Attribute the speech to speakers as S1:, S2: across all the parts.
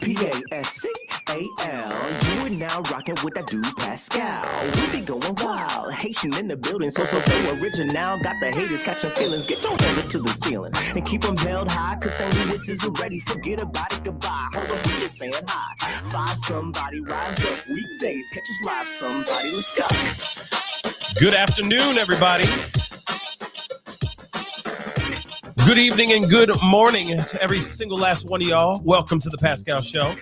S1: Pascal. You are now rocking with that dude Pascal. We be going wild, Haitian in the building, so original. Got the haters catching feelings. Get your hands up to the ceiling and keep them held high, cause St. Louis is ready. Forget about it, goodbye. Hold up, we just saying hi. Five somebody, rise up. Weekdays, catch us live somebody. Let's go.
S2: Good afternoon, everybody. Good evening and good morning to every single last one of y'all. Welcome to the Pascal Show.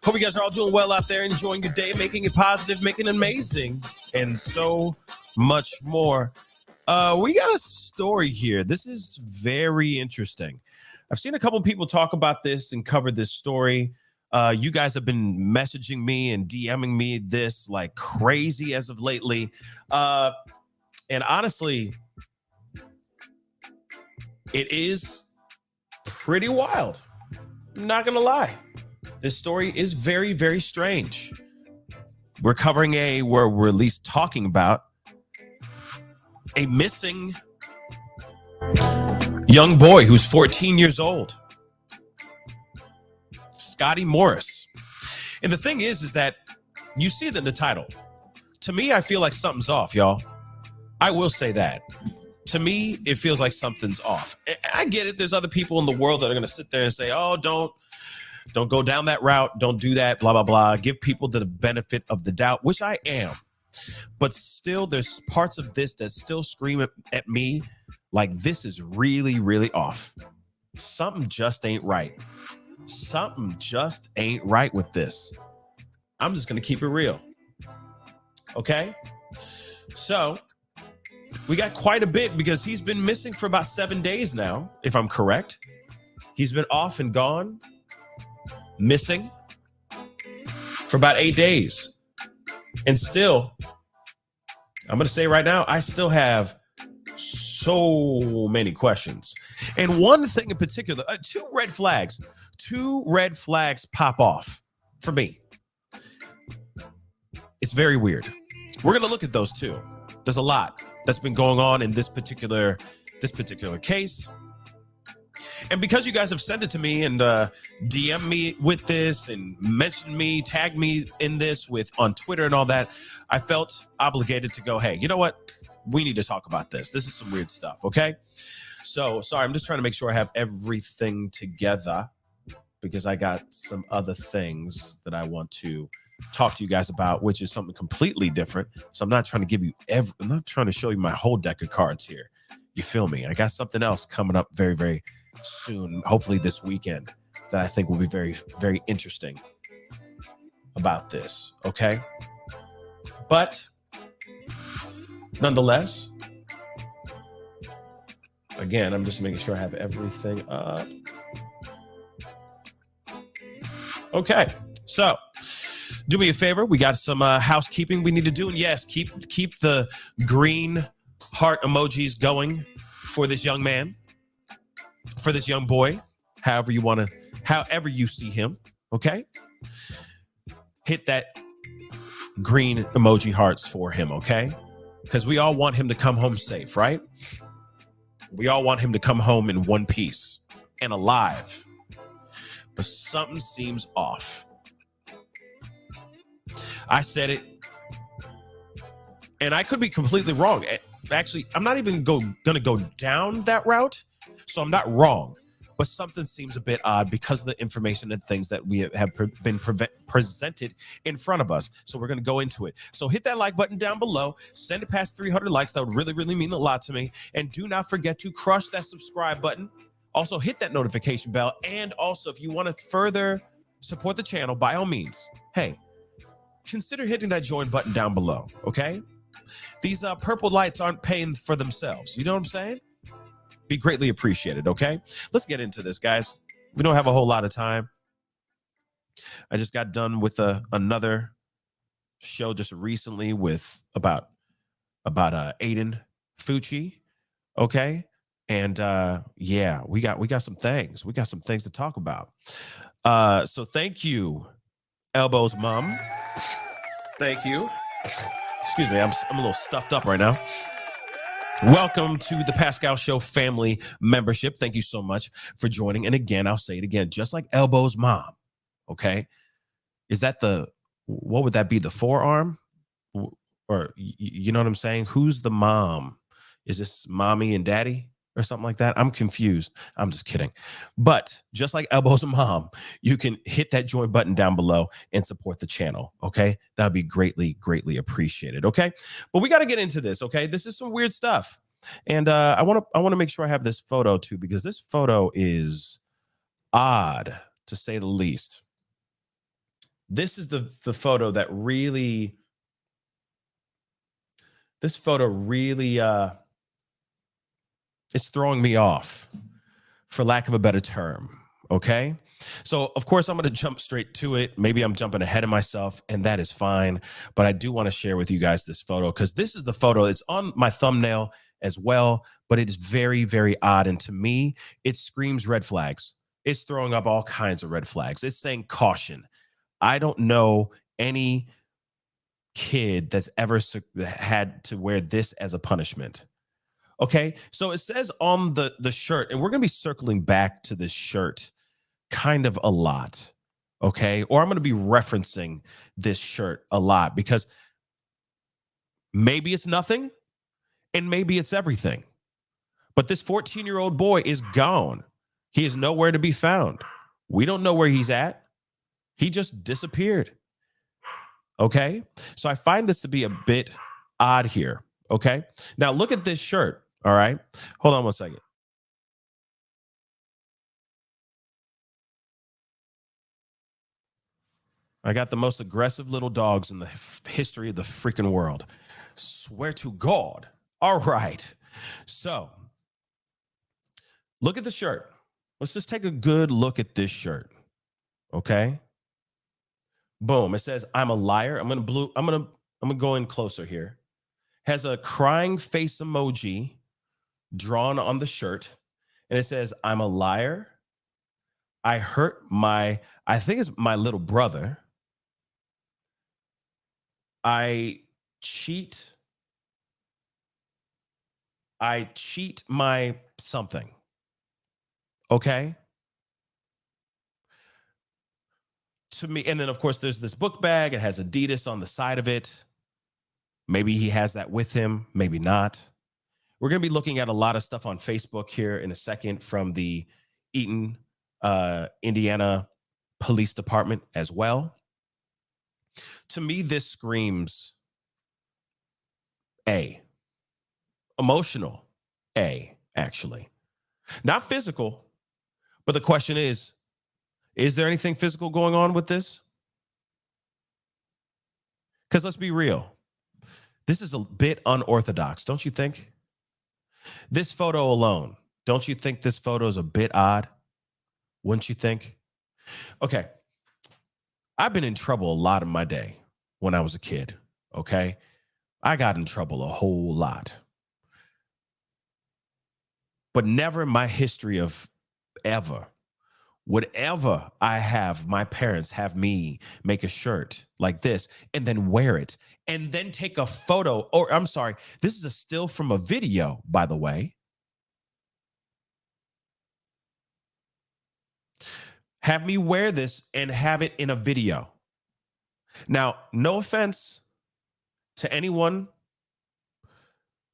S2: Hope you guys are all doing well out there, enjoying your day, making it positive, making it amazing, and so much more. We got a story here. This is very interesting. I've seen a couple people talk about this and cover this story. You guys have been messaging me and DMing me this like crazy as of lately. And honestly, it is pretty wild. I'm not going to lie. This story is very, very strange. We're covering we're at least talking about a missing young boy who's 14 years old. Scottie Morris. And the thing is that you see it in the title. To me, I feel like something's off, y'all. I will say that. To me, it feels like something's off. I get it. There's other people in the world that are going to sit there and say, oh, don't go down that route. Don't do that, blah, blah, blah. Give people the benefit of the doubt, which I am. But still, there's parts of this that still scream at me like this is really, really off. Something just ain't right. Something just ain't right with this. I'm just going to keep it real. Okay? So we got quite a bit because he's been missing for about 7 days now, if I'm correct. He's been off and gone, missing for about 8 days. And still, I'm going to say right now, I still have so many questions. And one thing in particular, two red flags pop off for me. It's very weird. We're going to look at those two. There's a lot that's been going on in this particular case. And because you guys have sent it to me and DM me with this and mentioned me, tagged me in this on Twitter and all that, I felt obligated to go, hey, you know what? We need to talk about this. This is some weird stuff, okay? So, sorry, I'm just trying to make sure I have everything together because I got some other things that I want to talk to you guys about, which is something completely different. So I'm not trying to give you I'm not trying to show you my whole deck of cards here. You feel me? I got something else coming up very, very soon, hopefully this weekend, that I think will be very, very interesting about this. Okay. But nonetheless, again, I'm just making sure I have everything up. Okay. So do me a favor. We got some housekeeping we need to do. And yes, keep the green heart emojis going for this young man, for this young boy, however you see him. Okay. Hit that green emoji hearts for him. Okay. Because we all want him to come home safe, right? We all want him to come home in one piece and alive. But something seems off. I said it, and I could be completely wrong. Actually, I'm not even going to go down that route, so I'm not wrong. But something seems a bit odd because of the information and things that we have been presented in front of us. So we're going to go into it. So hit that like button down below. Send it past 300 likes. That would really, really mean a lot to me. And do not forget to crush that subscribe button. Also, hit that notification bell. And also, if you want to further support the channel, by all means, hey, consider hitting that join button down below, okay? These purple lights aren't paying for themselves. You know what I'm saying? Be greatly appreciated, okay? Let's get into this, guys. We don't have a whole lot of time. I just got done with another show just recently with about Aiden Fucci, okay? And yeah, we got some things. We got some things to talk about. So thank you, Elbow's mom. Thank you. Excuse me, I'm a little stuffed up right now. Welcome to the Pascal Show family membership. Thank you so much for joining. And again, I'll say it again, just like Elbow's mom, Okay. Is that what would that be? The forearm? Or you know what I'm saying? Who's the mom? Is this mommy and daddy or something like that? I'm confused. I'm just kidding. But just like Elbows and Mom, you can hit that join button down below and support the channel. Okay. That would be greatly, greatly appreciated. Okay. But we got to get into this. Okay. This is some weird stuff. And I want to make sure I have this photo too, because this photo is odd to say the least. This is the photo that really, is throwing me off, for lack of a better term. Okay. So of course I'm going to jump straight to it. Maybe I'm jumping ahead of myself, and that is fine. But I do want to share with you guys this photo, because this is the photo. It's on my thumbnail as well, but it is very, very odd. And to me, it screams red flags. It's throwing up all kinds of red flags. It's saying caution. I don't know any kid that's ever had to wear this as a punishment. Okay, so it says on the shirt, and we're going to be circling back to this shirt kind of a lot, okay? Or I'm going to be referencing this shirt a lot, because maybe it's nothing and maybe it's everything. But this 14-year-old boy is gone. He is nowhere to be found. We don't know where he's at. He just disappeared. Okay, so I find this to be a bit odd here. Okay, now look at this shirt. All right, hold on one second. I got the most aggressive little dogs in the history of the freaking world. Swear to God. All right, so look at the shirt. Let's just take a good look at this shirt. Okay. Boom. It says, "I'm a liar." I'm gonna go in closer here. Has a crying face emoji drawn on the shirt, and it says, "I'm a liar. I hurt I think it's my little brother. I cheat my something." Okay. To me, and then of course there's this book bag. It has Adidas on the side of it. Maybe he has that with him, maybe not. We're going to be looking at a lot of stuff on Facebook here in a second from the Eaton, Indiana Police Department as well. To me, this screams A. Emotional A, actually. Not physical, but the question is there anything physical going on with this? Because let's be real. This is a bit unorthodox, don't you think? This photo alone, don't you think this photo is a bit odd? Wouldn't you think? Okay. I've been in trouble a lot in my day when I was a kid, okay? I got in trouble a whole lot. But never in my history of ever would ever I have my parents have me make a shirt like this and then wear it and then take a photo. Or I'm sorry, this is a still from a video, by the way. Have me wear this and have it in a video. Now, no offense to anyone,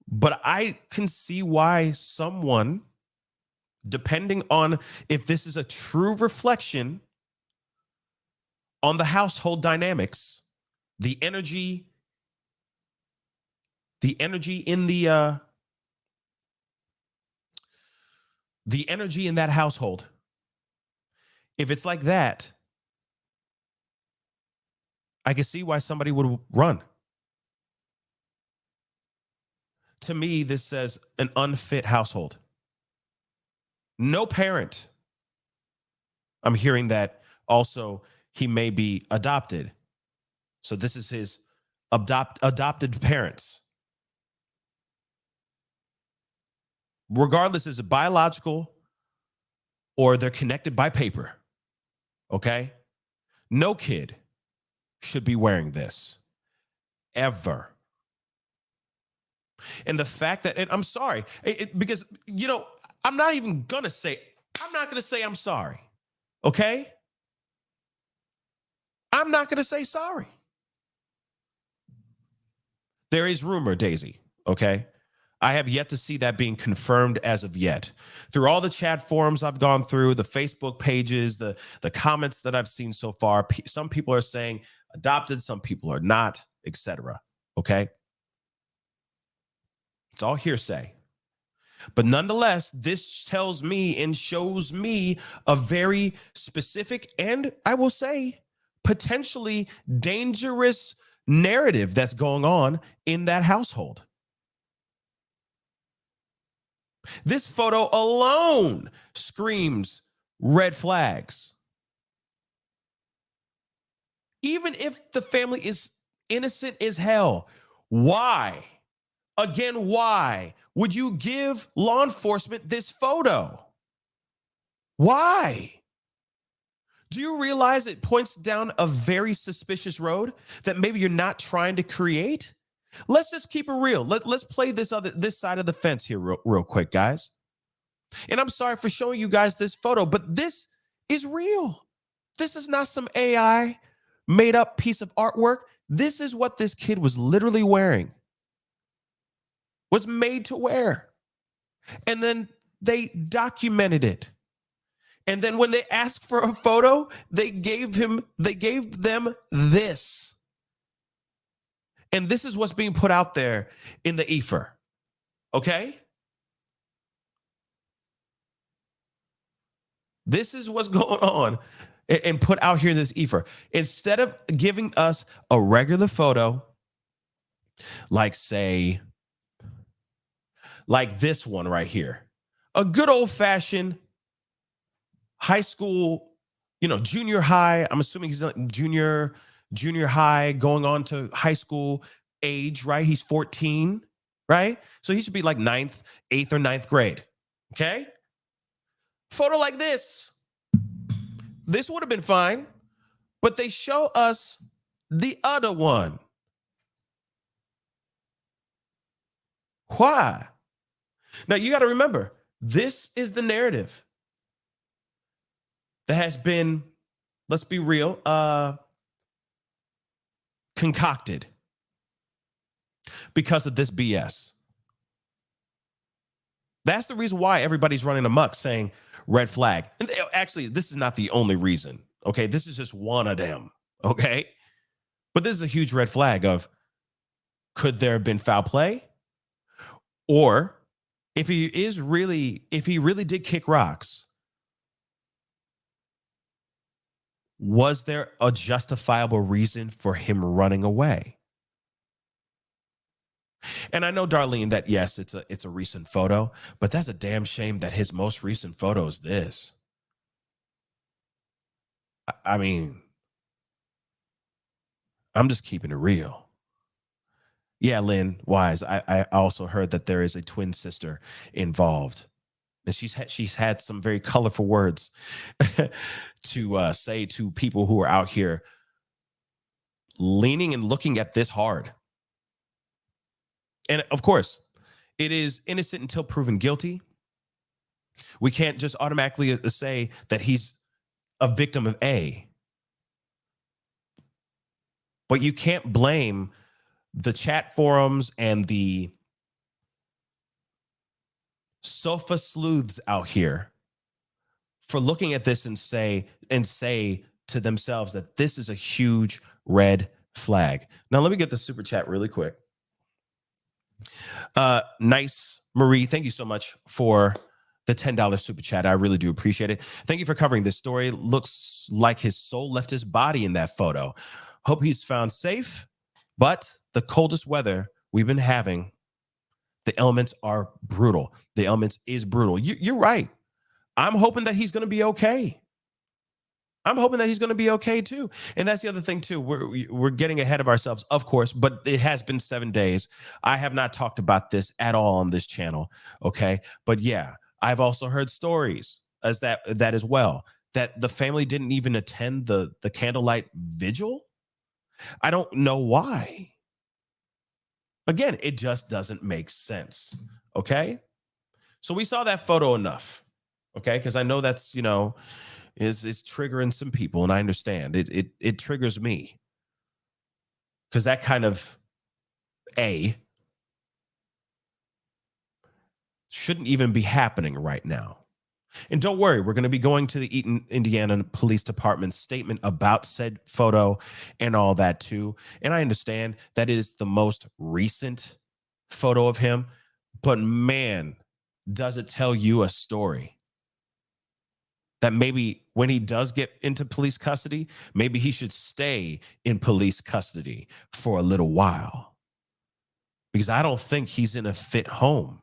S2: but I can see why someone, depending on if this is a true reflection on the household dynamics, the energy in the energy in that household, if it's like that, I can see why somebody would run. To me, this says an unfit household. No parent. I'm hearing that also he may be adopted. So this is his adopted parents. Regardless, is it biological or they're connected by paper? Okay? No kid should be wearing this ever. And the fact that, and I'm sorry, because, you know, I'm not going to say I'm sorry. Okay? I'm not going to say sorry. There is rumor, Daisy, okay? I have yet to see that being confirmed as of yet. Through all the chat forums I've gone through, the Facebook pages, the comments that I've seen so far, some people are saying adopted, some people are not, etc. Okay? It's all hearsay. But nonetheless, this tells me and shows me a very specific and, I will say, potentially dangerous narrative that's going on in that household. This photo alone screams red flags. Even if the family is innocent as hell, why? Again, why would you give law enforcement this photo? Why? Do you realize it points down a very suspicious road that maybe you're not trying to create? Let's just keep it real. Let's play this side of the fence here real quick, guys. And I'm sorry for showing you guys this photo, but this is real. This is not some AI made up piece of artwork. This is what this kid was literally wearing, was made to wear. And then they documented it. And then when they asked for a photo, they gave them this. And this is what's being put out there in the ether. Okay? This is what's going on and put out here in this ether. Instead of giving us a regular photo, like say, like this one right here, a good old fashioned high school, junior high. I'm assuming he's junior high going on to high school age, right? He's 14, right? So he should be like 8th or 9th grade. Okay. Photo like this would have been fine, but they show us the other one. Why? Now you got to remember, this is the narrative that has been, let's be real, concocted because of this BS. That's the reason why everybody's running amok saying red flag. And actually, this is not the only reason, okay? This is just one of them, okay? But this is a huge red flag of, could there have been foul play? Or if he really did kick rocks, was there a justifiable reason for him running away? And I know, Darlene, that yes, it's a recent photo, but that's a damn shame that his most recent photo is this. I mean, I'm just keeping it real. Yeah, Lynn Wise, I also heard that there is a twin sister involved. And she's had some very colorful words to say to people who are out here leaning and looking at this hard. And of course, it is innocent until proven guilty. We can't just automatically say that he's a victim of A. But you can't blame the chat forums and the sofa sleuths out here for looking at this and say to themselves that this is a huge red flag. Now, let me get the super chat really quick. Nice Marie, thank you so much for the $10 super chat. I really do appreciate it. Thank you for covering this story. Looks like his soul left his body in that photo. Hope he's found safe, but the coldest weather we've been having, the elements are brutal. The elements is brutal. You're right. I'm hoping that he's going to be okay. I'm hoping that he's going to be okay too. And that's the other thing too. We're getting ahead of ourselves, of course, but it has been 7 days. I have not talked about this at all on this channel. Okay. But yeah, I've also heard stories as that as well, that the family didn't even attend the candlelight vigil. I don't know why. Again, it just doesn't make sense. Okay. So we saw that photo enough. Okay. Because I know that's, is triggering some people, and I understand it triggers me because that kind of shouldn't even be happening right now. And don't worry, we're going to be going to the Eaton, Indiana Police Department's statement about said photo and all that too. And I understand that is the most recent photo of him, but man, does it tell you a story that maybe when he does get into police custody, maybe he should stay in police custody for a little while. Because I don't think he's in a fit home.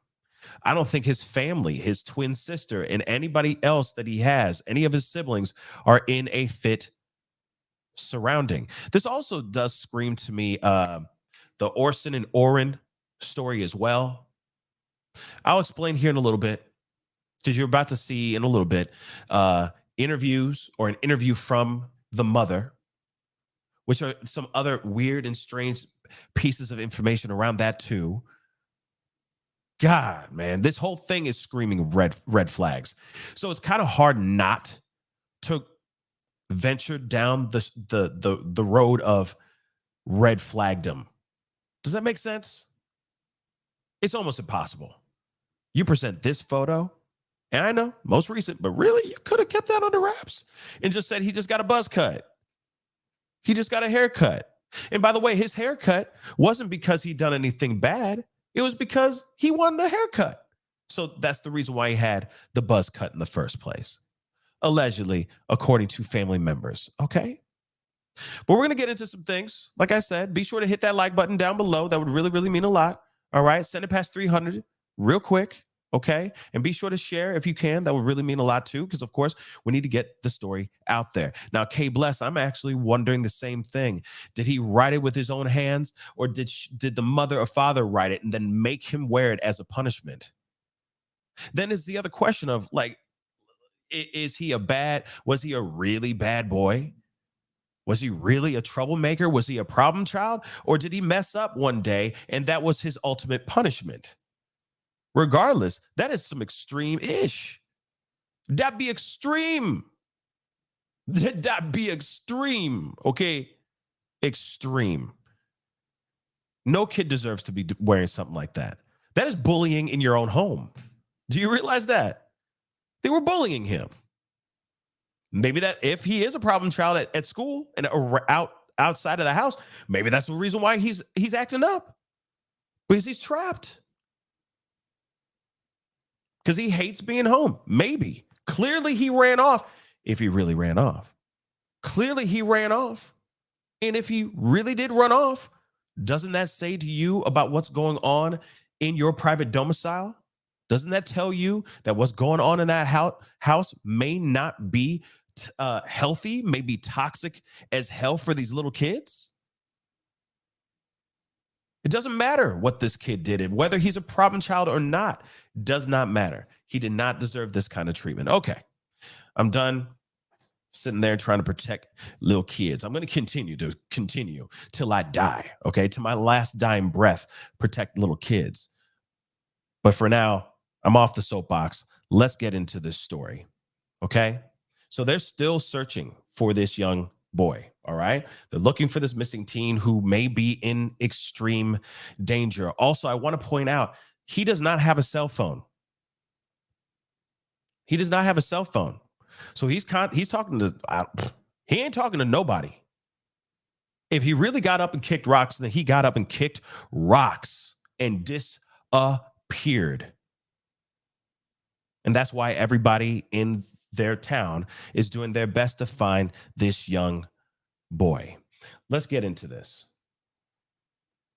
S2: I don't think his family, his twin sister, and anybody else that he has, any of his siblings, are in a fit surrounding. This also does scream to me the Orson and Oren story as well. I'll explain here in a little bit, because you're about to see in a little bit interviews or an interview from the mother, which are some other weird and strange pieces of information around that too. God, man, this whole thing is screaming red flags. So it's kind of hard not to venture down the road of red flagdom. Does that make sense? It's almost impossible. You present this photo, and I know, most recent, but really, you could have kept that under wraps and just said he just got a buzz cut. He just got a haircut. And by the way, his haircut wasn't because he'd done anything bad. It was because he wanted a haircut. So that's the reason why he had the buzz cut in the first place. Allegedly, according to family members. Okay? But we're going to get into some things. Like I said, be sure to hit that like button down below. That would really, really mean a lot. All right? Send it past 300 real quick. Okay? And be sure to share if you can. That would really mean a lot too, because of course, we need to get the story out there. Now, K Bless, I'm actually wondering the same thing. Did he write it with his own hands, or did the mother or father write it and then make him wear it as a punishment? Then is the other question of like, was he a really bad boy? Was he really a troublemaker? Was he a problem child? Or did he mess up one day and that was his ultimate punishment? Regardless, that is some extreme-ish. That'd be extreme. That'd be extreme, okay? Extreme. No kid deserves to be wearing something like that. That is bullying in your own home. Do you realize that? They were bullying him. Maybe that if he is a problem child at school and outside of the house, maybe that's the reason why he's acting up. Because he's trapped. Because he hates being home. Maybe. Clearly he ran off. If he really ran off. Clearly he ran off. And if he really did run off, doesn't that say to you about what's going on in your private domicile? Doesn't that tell you that what's going on in that house may not be healthy, may be toxic as hell for these little kids? It doesn't matter what this kid did, and whether he's a problem child or not, does not matter. He did not deserve this kind of treatment. Okay, I'm done sitting there trying to protect little kids. I'm going to continue till I die, okay? To my last dying breath, protect little kids. But for now, I'm off the soapbox. Let's get into this story, okay? So they're still searching for this young boy, all right? They're looking for this missing teen who may be in extreme danger. Also, I want to point out, he does not have a cell phone. He does not have a cell phone. So he's talking to, he ain't talking to nobody. If he really got up and kicked rocks, then he got up and kicked rocks and disappeared. And that's why everybody in their town is doing their best to find this young boy. Let's get into this.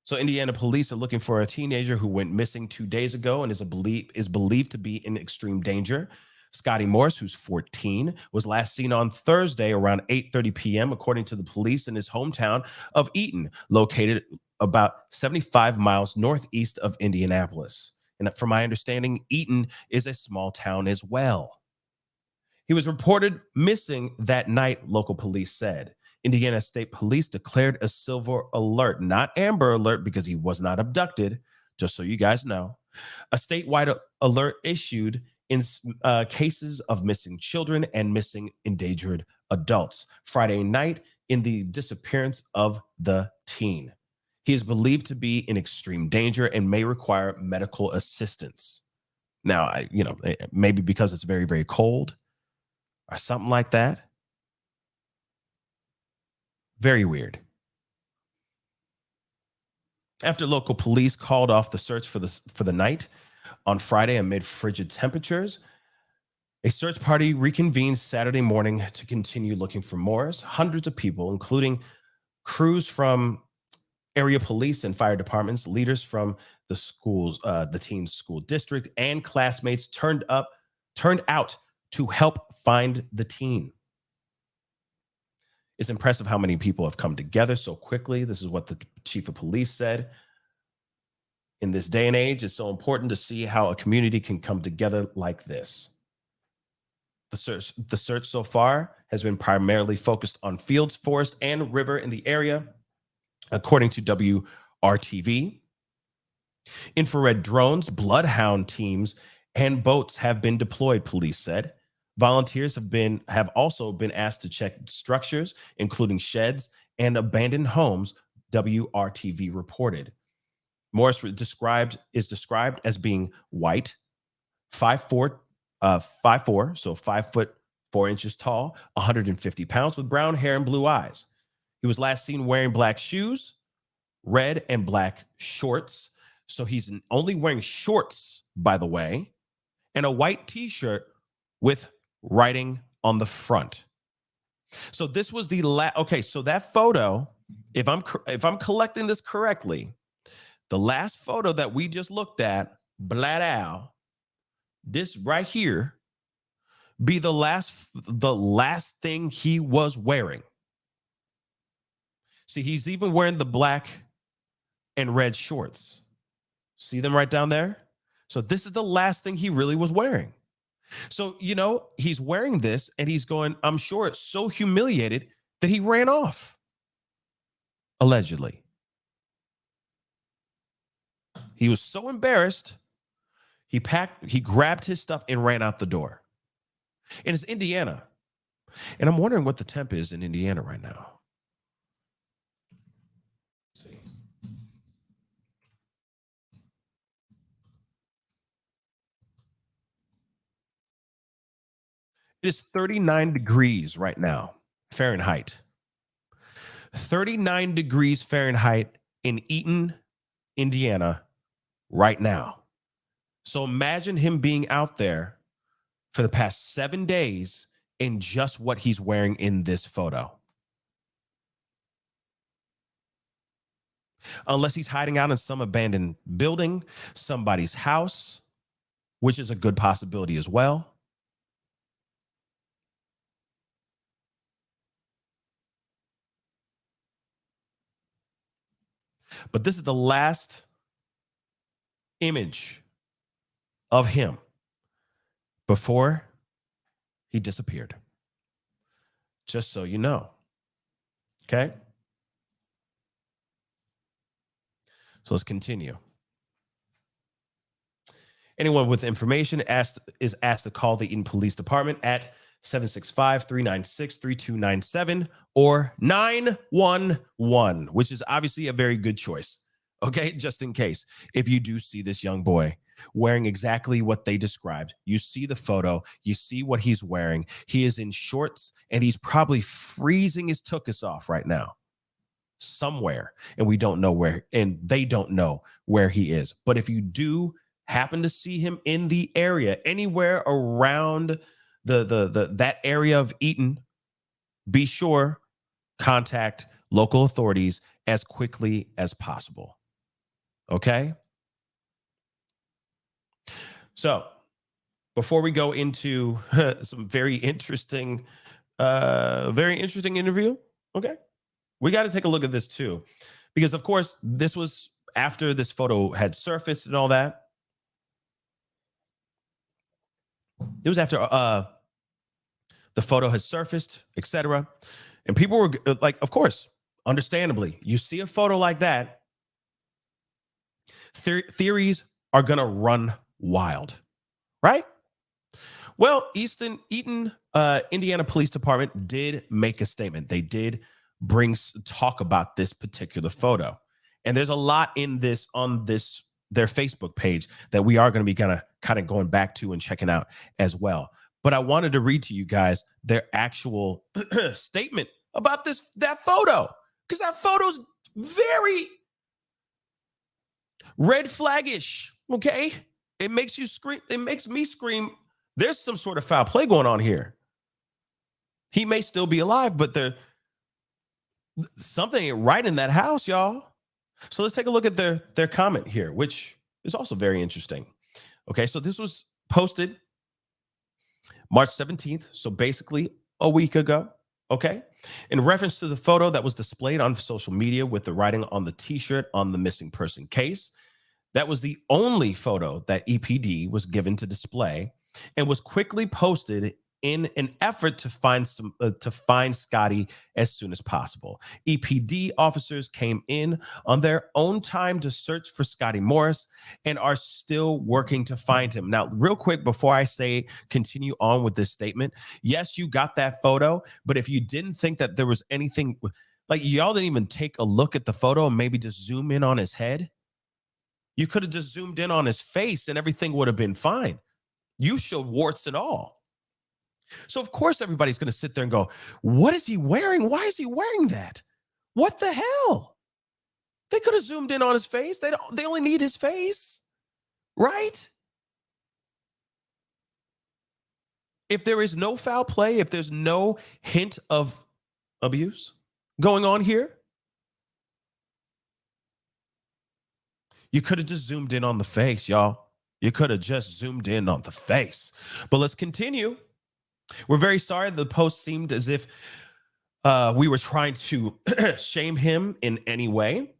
S2: So Indiana police are looking for a teenager who went missing 2 days ago and is believed to be in extreme danger. Scottie Morse, who's 14, was last seen on Thursday around 8:30 p.m., according to the police, in his hometown of Eaton, located about 75 miles northeast of Indianapolis. And from my understanding, Eaton is a small town as well. He was reported missing that night, local police said. Indiana State Police declared a silver alert, not amber alert, because he was not abducted, just so you guys know. A statewide alert issued in cases of missing children and missing endangered adults. Friday night, in the disappearance of the teen. He is believed to be in extreme danger and may require medical assistance. Now, maybe because it's very, very cold or something like that. Very weird. After local police called off the search for the night on Friday amid frigid temperatures, a search party reconvened Saturday morning to continue looking for Morris. Hundreds of people, including crews from area police and fire departments, leaders from the schools, the teen's school district, and classmates turned out to help find the teen. It's impressive how many people have come together so quickly. This is what the chief of police said. In this day and age, it's so important to see how a community can come together like this. The search so far has been primarily focused on fields, forest, and river in the area, according to WRTV. Infrared drones, bloodhound teams, and boats have been deployed, police said. Volunteers have also been asked to check structures, including sheds and abandoned homes, WRTV reported. Morris is described as being white, 5'4", so 5 foot 4 inches tall, 150 pounds, with brown hair and blue eyes. He was last seen wearing black shoes, red and black shorts. So he's only wearing shorts, by the way, and a white t-shirt with writing on the front. So this was the okay, so that photo, if I'm collecting this correctly, the last photo that we just looked at, Bladau, this right here, be the last thing he was wearing. See, he's even wearing the black and red shorts. See them right down there? So this is the last thing he really was wearing. So, he's wearing this and he's going, I'm sure it's so humiliated that he ran off. Allegedly. He was so embarrassed, he grabbed his stuff and ran out the door. And it's Indiana. And I'm wondering what the temp is in Indiana right now. Let's see. It is 39 degrees right now, Fahrenheit. 39 degrees Fahrenheit in Eaton, Indiana, right now. So imagine him being out there for the past 7 days in just what he's wearing in this photo. Unless he's hiding out in some abandoned building, somebody's house, which is a good possibility as well. But this is the last image of him before he disappeared. Just so you know. Okay? So let's continue. Anyone with information is asked to call the Eaton Police Department at 765-396-3297 or 911, which is obviously a very good choice. Okay, just in case. If you do see this young boy wearing exactly what they described, you see the photo, you see what he's wearing. He is in shorts and he's probably freezing his tuchus off right now somewhere. And we don't know where, and they don't know where he is. But if you do happen to see him in the area, anywhere around that area of Eaton, be sure contact local authorities as quickly as possible. Okay? So, before we go into some very interesting interview, okay? We got to take a look at this too, because of course, this was after this photo had surfaced and all that. It was after the photo has surfaced, etc. And people were like, of course, understandably, you see a photo like that, theories are going to run wild, right? Well, Eaton, Indiana Police Department did make a statement. They did talk about this particular photo, and there's a lot in this on their Facebook page that we are going to be kind of going back to and checking out as well. But I wanted to read to you guys their actual statement about that photo, because that photo's very red flaggish. Okay, it makes you scream. It makes me scream. There's some sort of foul play going on here. He may still be alive, but there's something ain't right in that house, y'all. So let's take a look at their comment here, which is also very interesting. Okay, so this was posted March 17th, so basically a week ago. Okay, in reference to the photo that was displayed on social media with the writing on the t-shirt on the missing person case. That was the only photo that EPD was given to display and was quickly posted in an effort to find Scottie as soon as possible. EPD officers came in on their own time to search for Scottie Morris and are still working to find him. Now, real quick, before I continue on with this statement, yes, you got that photo, but if you didn't think that there was anything, like y'all didn't even take a look at the photo and maybe just zoom in on his head, you could have just zoomed in on his face and everything would have been fine. You showed warts and all. So, of course, everybody's going to sit there and go, what is he wearing? Why is he wearing that? What the hell? They could have zoomed in on his face. They only need his face, right? If there is no foul play, if there's no hint of abuse going on here, you could have just zoomed in on the face, y'all. You could have just zoomed in on the face. But let's continue. We're very sorry. The post seemed as if we were trying to shame him in any way,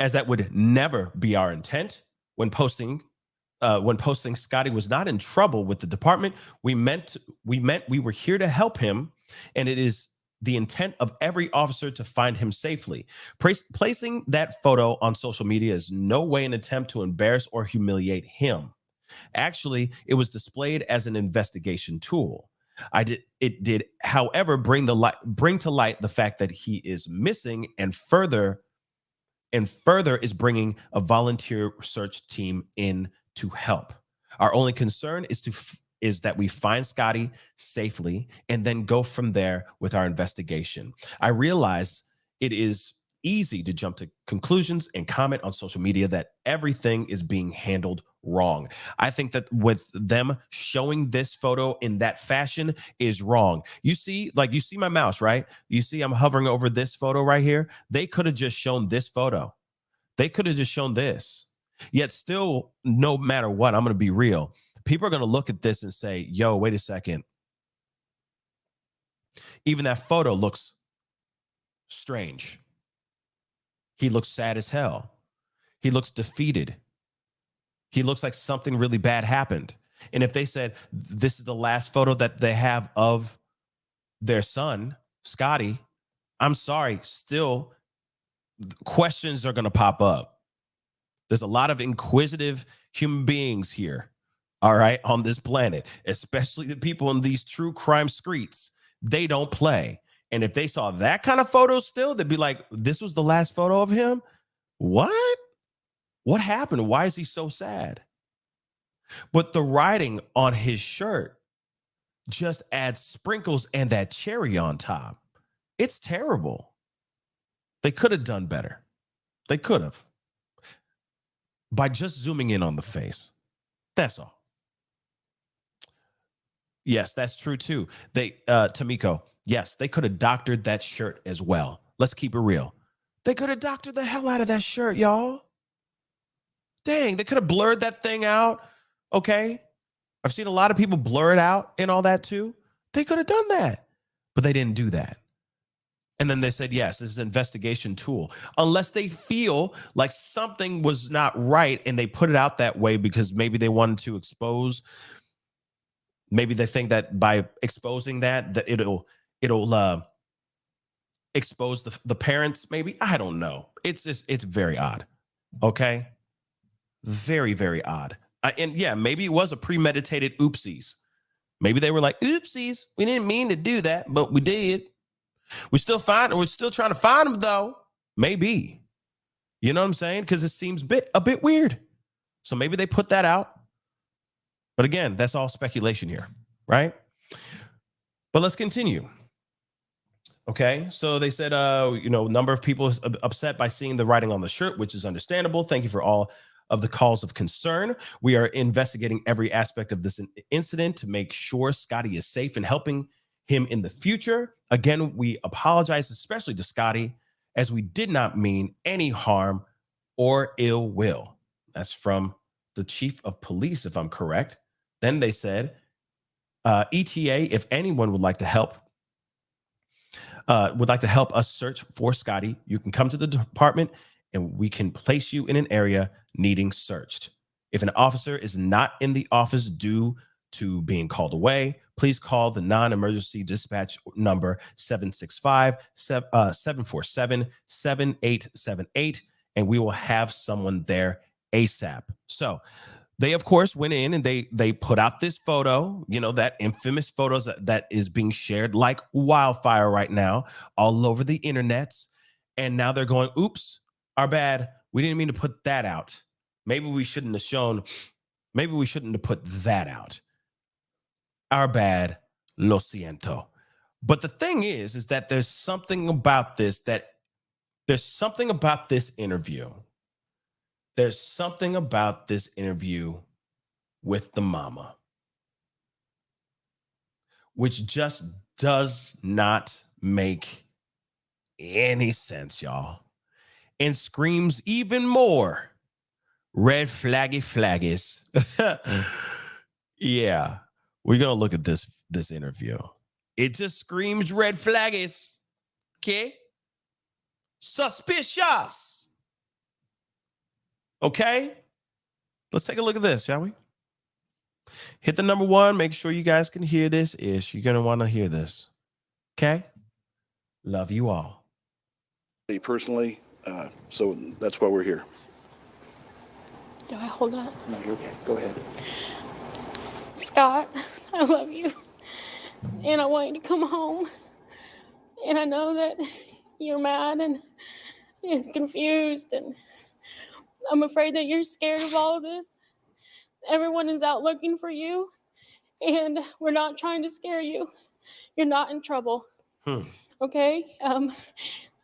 S2: as that would never be our intent. When posting Scottie was not in trouble with the department, we meant we were here to help him, and it is the intent of every officer to find him safely. Placing that photo on social media is no way an attempt to embarrass or humiliate him. Actually, it was displayed as an investigation tool. It did, however, bring to light the fact that he is missing, and further is bringing a volunteer search team in to help. Our only concern is that we find Scottie safely and then go from there with our investigation. I realize it is easy to jump to conclusions and comment on social media that everything is being handled wrong. I think that with them showing this photo in that fashion is wrong. You see my mouse, right? You see I'm hovering over this photo right here. They could have just shown this photo. They could have just shown this. Yet still, no matter what, I'm going to be real. People are going to look at this and say, yo, wait a second. Even that photo looks strange. He looks sad as hell. He looks defeated. He looks like something really bad happened. And if they said this is the last photo that they have of their son, Scottie, I'm sorry, still questions are going to pop up. There's a lot of inquisitive human beings here, all right, on this planet, especially the people in these true crime streets. They don't play. And if they saw that kind of photo still, they'd be like, this was the last photo of him? What? What happened? Why is he so sad? But the writing on his shirt just adds sprinkles and that cherry on top. It's terrible. They could have done better. They could have. By just zooming in on the face. That's all. Yes, that's true too. Tamiko, yes, they could have doctored that shirt as well. Let's keep it real. They could have doctored the hell out of that shirt, y'all. Dang, they could have blurred that thing out. Okay. I've seen a lot of people blur it out and all that too. They could have done that, but they didn't do that. And then they said, yes, this is an investigation tool. Unless they feel like something was not right and they put it out that way because maybe they wanted to expose. Maybe they think that by exposing that it'll expose the parents. Maybe, I don't know. It's very odd. Okay. Very, very odd. And yeah, maybe it was a premeditated oopsies. Maybe they were like, oopsies, we didn't mean to do that, but we did. We're still trying to find them though. Maybe. You know what I'm saying? Because it seems a bit weird. So maybe they put that out. But again, that's all speculation here, right? But let's continue. Okay, so they said, number of people upset by seeing the writing on the shirt, which is understandable. Thank you for all of the calls of concern. We are investigating every aspect of this incident to make sure Scottie is safe and helping him in the future. Again, we apologize, especially to Scottie, as we did not mean any harm or ill will. That's from the chief of police, if I'm correct. Then they said, ETA, if anyone would like to help us search for Scottie, you can come to the department and we can place you in an area needing searched. If an officer is not in the office due to being called away, please call the non-emergency dispatch number 765-747-7878, and we will have someone there ASAP. So they, of course, went in and they put out this photo, that infamous photos that is being shared like wildfire right now all over the internets. And now they're going, oops, our bad. We didn't mean to put that out. Maybe we shouldn't have put that out. Our bad, lo siento. But the thing is that there's something about this interview. There's something about this interview with the mama, which just does not make any sense, y'all, and screams even more red flaggies. Yeah, we're gonna look at this interview. It just screams red flaggies. Okay, suspicious. Okay, let's take a look at this, shall we? Hit the number 1. Make sure you guys can hear this. You're going to want to hear this. Okay? Love you all.
S3: Personally, so that's why we're here.
S4: Do I hold on?
S3: No, you're okay. Go ahead.
S4: Scott, I love you. And I want you to come home. And I know that you're mad and confused. And I'm afraid that you're scared of all of this. Everyone is out looking for you. And we're not trying to scare you. You're not in trouble. Okay?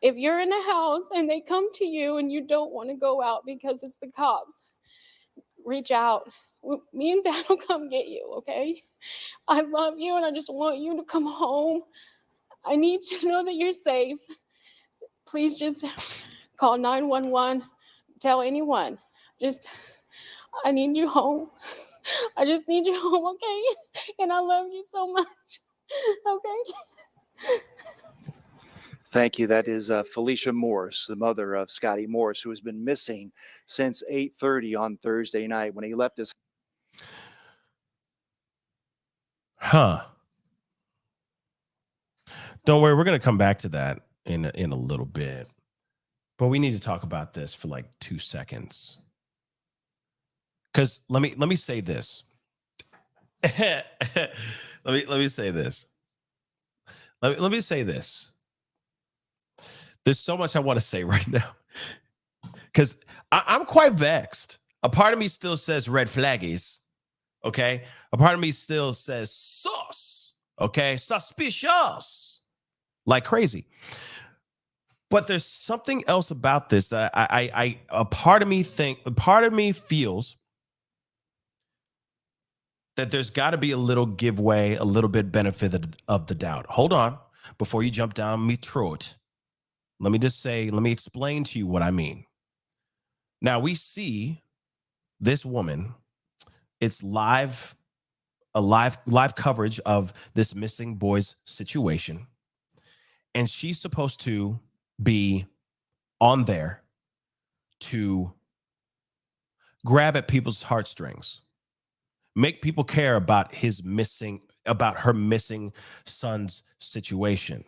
S4: If you're in a house and they come to you and you don't want to go out because it's the cops, reach out. Me and Dad will come get you, okay? I love you and I just want you to come home. I need you to know that you're safe. Please just call 911. Tell anyone. I need you home. I just need you home, okay? And I love you so much, okay?
S3: Thank you. That is Felicia Morse, the mother of Scottie Morse, who has been missing since 8:30 on Thursday night when he left his.
S2: Don't worry, we're going to come back to that in a little bit. But we need to talk about this for like 2 seconds. Because let me say this. let me say this. Let me say this. There's so much I want to say right now. Because I'm quite vexed. A part of me still says red flaggies. Okay. A part of me still says sus. Okay. Suspicious. Like crazy. But there's something else about this that a part of me feels that there's got to be a little giveaway, a little bit benefit of the doubt. Hold on, before you jump down me throat. Let me explain to you what I mean. Now we see this woman. It's live coverage of this missing boy's situation, and she's supposed to be on there to grab at people's heartstrings, make people care about her missing son's situation.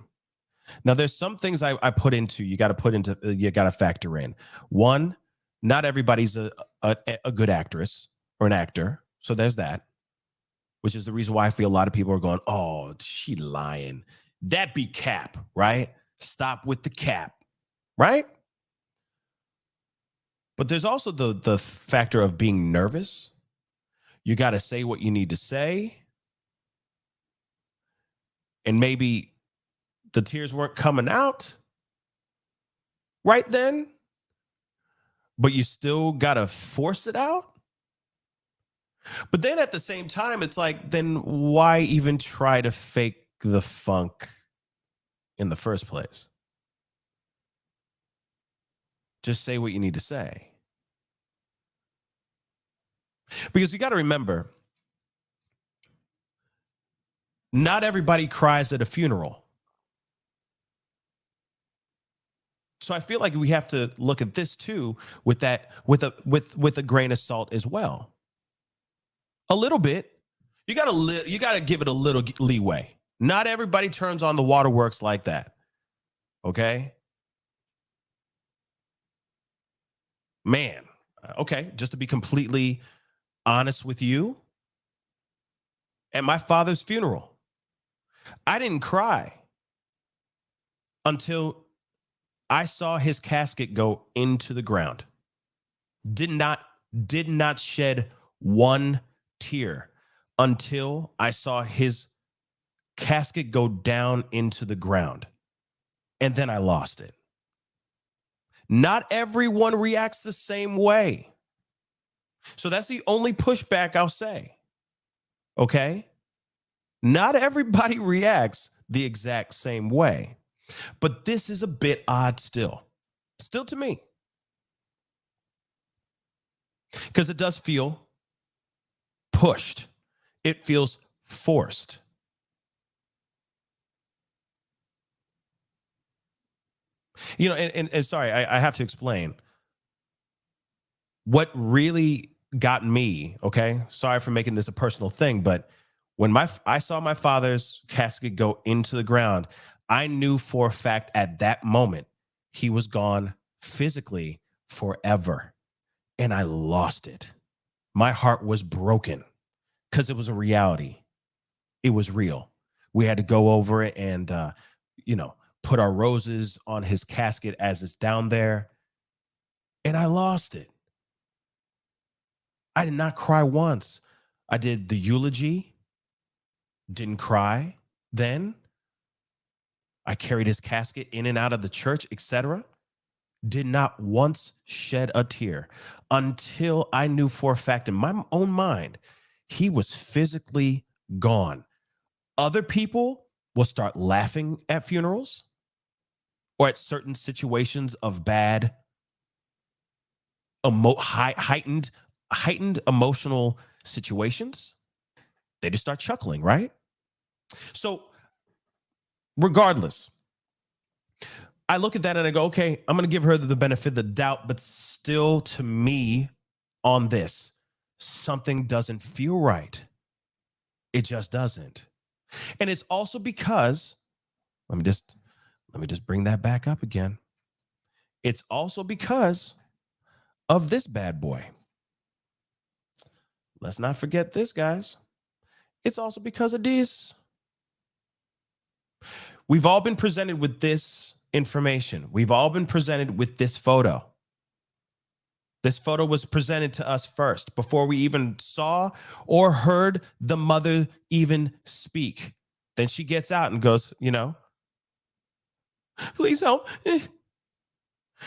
S2: Now, there's some things I put into, you got to factor in. One, not everybody's a good actress, or an actor. So there's that, which is the reason why I feel a lot of people are going, oh, she lying. That be cap, right? Stop with the cap, right? But there's also the factor of being nervous. You got to say what you need to say. And maybe the tears weren't coming out right then, but you still got to force it out. But then at the same time, it's like, then why even try to fake the funk in the first place? Just say what you need to say. Because you got to remember, not everybody cries at a funeral. So I feel like we have to look at this too with a grain of salt as well. A little bit. You got to give it a little leeway. Not everybody turns on the waterworks like that. Okay? Man, okay, just to be completely honest with you, at my father's funeral, I didn't cry until I saw his casket go into the ground. Did not shed one tear until I saw his casket go down into the ground. And then I lost it. Not everyone reacts the same way. So that's the only pushback I'll say. Okay? Not everybody reacts the exact same way. But this is a bit odd still. Still to me. Because it does feel pushed. It feels forced. You know, and sorry, I have to explain. What really got me, okay? Sorry for making this a personal thing, but when I saw my father's casket go into the ground, I knew for a fact at that moment he was gone physically forever. And I lost it. My heart was broken because it was a reality. It was real. We had to go over it and, put our roses on his casket as it's down there. And I lost it. I did not cry once. I did the eulogy. Didn't cry then. I carried his casket in and out of the church, etc. Did not once shed a tear until I knew for a fact in my own mind he was physically gone. Other people will start laughing at funerals or at certain situations of bad, heightened emotional situations. They just start chuckling, right? So regardless, I look at that and I go, okay, I'm going to give her the benefit of the doubt, but still to me on this, something doesn't feel right. It just doesn't. And it's also because, let me just bring that back up again. It's also because of this bad boy. Let's not forget this, guys. It's also because of this. We've all been presented with this information. We've all been presented with this photo. This photo was presented to us first before we even saw or heard the mother even speak. Then she gets out and goes, please help.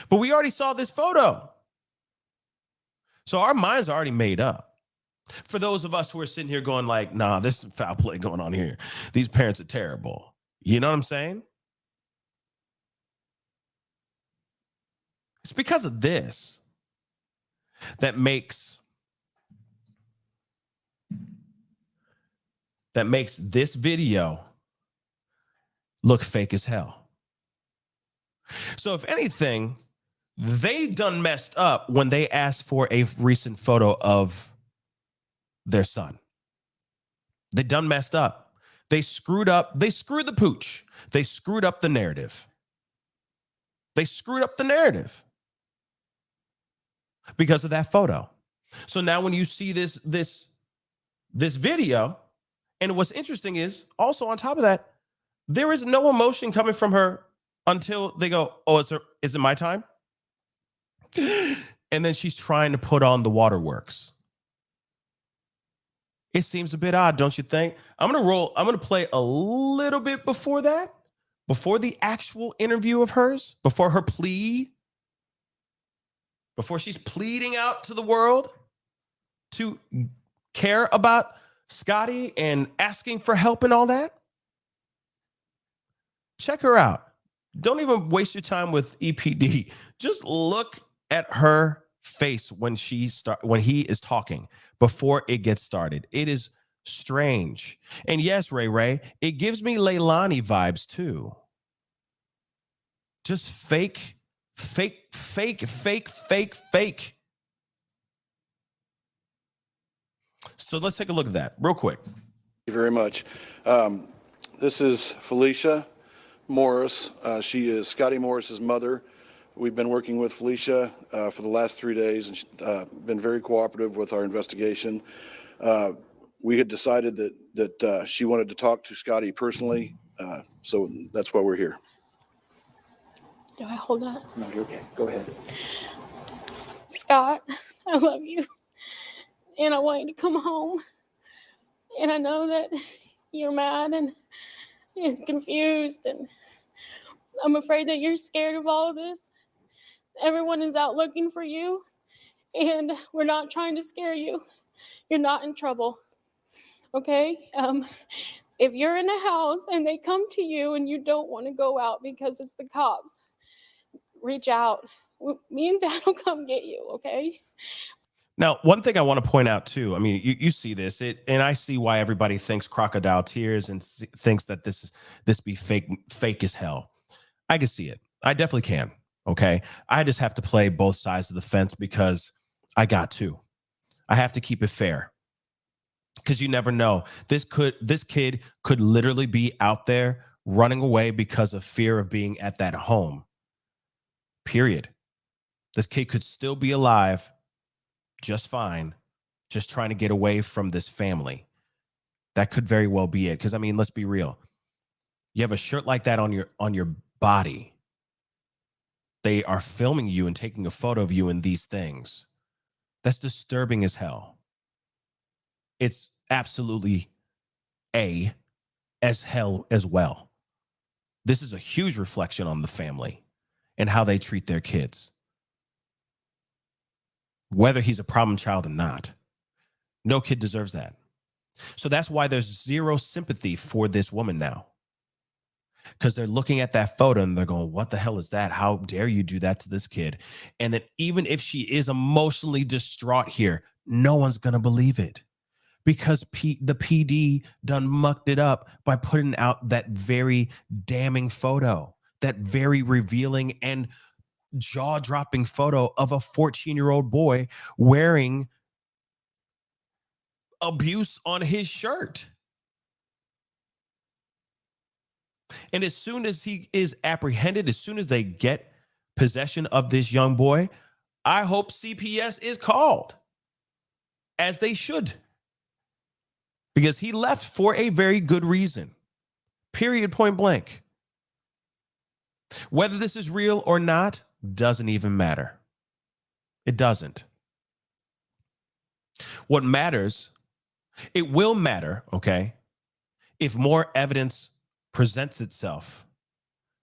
S2: But we already saw this photo. So our minds are already made up. For those of us who are sitting here going like, nah, this is foul play going on here. These parents are terrible. You know what I'm saying? It's because of this that makes this video look fake as hell. So if anything, they done messed up when they asked for a recent photo of their son. They done messed up. They screwed up. They screwed the pooch. They screwed up the narrative. They screwed up the narrative because of that photo. So now when you see this video, and what's interesting is also on top of that, there is no emotion coming from her until they go, oh, is it my time? And then she's trying to put on the waterworks. It seems a bit odd, don't you think? I'm going to play a little bit before that, before the actual interview of hers, before her plea, before she's pleading out to the world to care about Scottie and asking for help and all that. Check her out. Don't even waste your time with EPD. Just look at her face when he is talking before it gets started. It is strange. And yes, Ray, it gives me Leilani vibes too. Just fake. So let's take a look at that real quick.
S5: Thank you very much. This is Felicia Morris. She is Scottie Morris's mother. We've been working with Felicia for the last 3 days, and she's been very cooperative with our investigation. We had decided that she wanted to talk to Scottie personally, so that's why we're here.
S4: Do I hold that?
S3: No, you're okay. Go ahead.
S4: Scott, I love you. And I want you to come home. And I know that you're mad and confused. And I'm afraid that you're scared of all of this. Everyone is out looking for you. And we're not trying to scare you. You're not in trouble. Okay? If you're in a house and they come to you and you don't want to go out because it's the cops, reach out. Me and Dad will come get you, okay?
S2: Now, one thing I want to point out too, I mean, you see this, and I see why everybody thinks crocodile tears and thinks that this be fake as hell. I can see it. I definitely can. Okay. I just have to play both sides of the fence because I got to. I have to keep it fair. Because you never know. This kid could literally be out there running away because of fear of being at that home. Period. This kid could still be alive just fine, just trying to get away from this family. That could very well be it. Because I mean, let's be real. You have a shirt like that on your body. They are filming you and taking a photo of you in these things. That's disturbing as hell. It's absolutely as hell as well. This is a huge reflection on the family and how they treat their kids. Whether he's a problem child or not. No kid deserves that. So that's why there's zero sympathy for this woman now. Because they're looking at that photo and they're going, what the hell is that? How dare you do that to this kid? And that even if she is emotionally distraught here, no one's going to believe it. Because the PD done mucked it up by putting out that very damning photo, that very revealing and jaw-dropping photo of a 14-year-old boy wearing abuse on his shirt. And as soon as he is apprehended, as soon as they get possession of this young boy, I hope CPS is called, as they should. Because he left for a very good reason. Period, point blank. Whether this is real or not doesn't even matter. It doesn't. What matters, it will matter, okay, if more evidence presents itself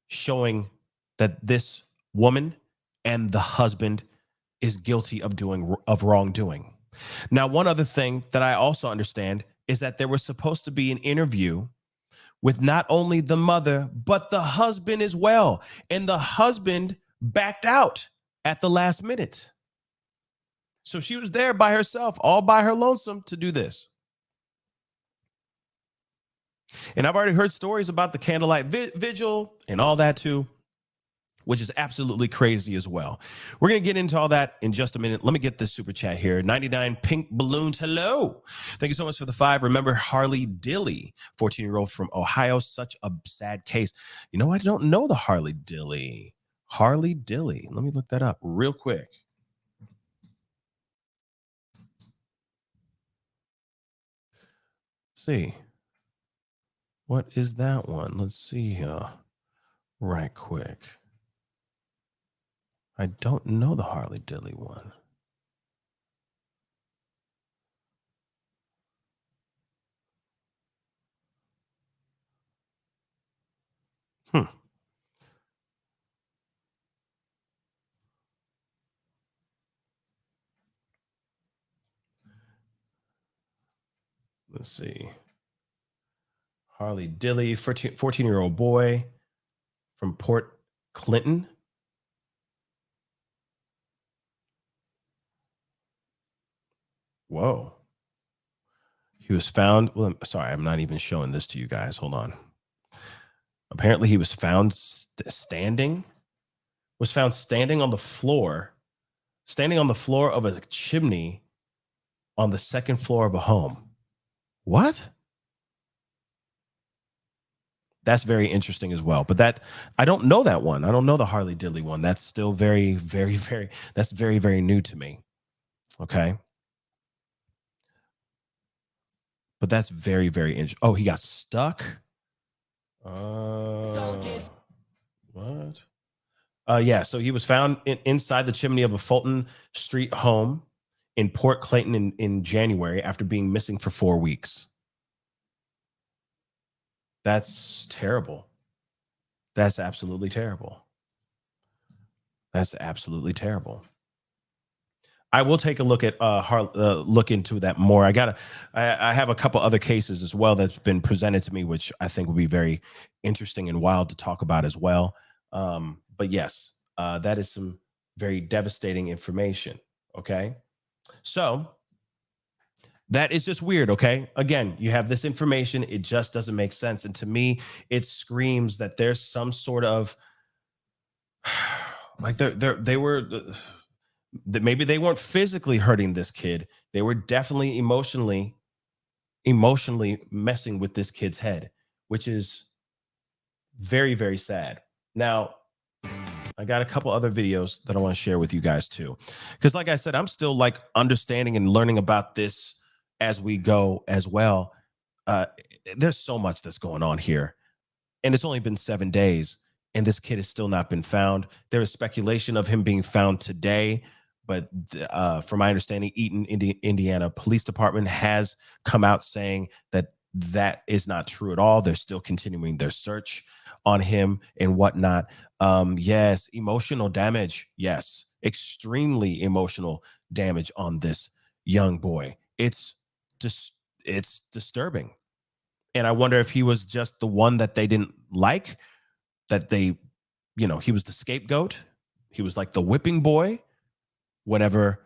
S2: showing that this woman and the husband is guilty of wrongdoing. Now, one other thing that I also understand is that there was supposed to be an interview with not only the mother, but the husband as well. And the husband backed out at the last minute. So she was there by herself, all by her lonesome to do this. And I've already heard stories about the candlelight vigil and all that too, which is absolutely crazy as well. We're going to get into all that in just a minute. Let me get this super chat here. 99 pink balloons. Hello. Thank you so much for the 5. Remember Harley Dilly, 14-year-old from Ohio. Such a sad case. You know, I don't know the Harley Dilly. Harley Dilly. Let me look that up real quick. Let's see. What is that one? Let's see here. Right quick. I don't know the Harley Dilly one. Let's see. Harley Dilly, 14-year-old boy from Port Clinton. Whoa. He was found. Well, sorry, I'm not even showing this to you guys. Hold on. Apparently, he was found standing on the floor, of a chimney on the second floor of a home. What? That's very interesting as well. But that, I don't know that one. I don't know the Harley Dilly one. That's still very, very, that's very, very new to me. Okay. But that's very, very interesting. Oh, he got stuck. What? Yeah. So he was found inside the chimney of a Fulton Street home in Port Clinton in January after being missing for 4 weeks. That's terrible. That's absolutely terrible. That's absolutely terrible. I will take a look at look into that more. I have a couple other cases as well that's been presented to me, which I think would be very interesting and wild to talk about as well. But yes, that is some very devastating information. Okay, so that is just weird. Okay, again, you have this information; it just doesn't make sense, and to me, it screams that there's some sort of like they were. That maybe they weren't physically hurting this kid. They were definitely emotionally messing with this kid's head, which is very, very sad. Now, I got a couple other videos that I want to share with you guys too. Because like I said, I'm still like understanding and learning about this as we go as well. There's so much that's going on here. And it's only been 7 days and this kid has still not been found. There is speculation of him being found today. But from my understanding, Eaton, Indiana Police Department has come out saying that that is not true at all. They're still continuing their search on him and whatnot. Yes, emotional damage. Yes, extremely emotional damage on this young boy. It's disturbing. And I wonder if he was just the one that they didn't like, that they, he was the scapegoat. He was like the whipping boy whenever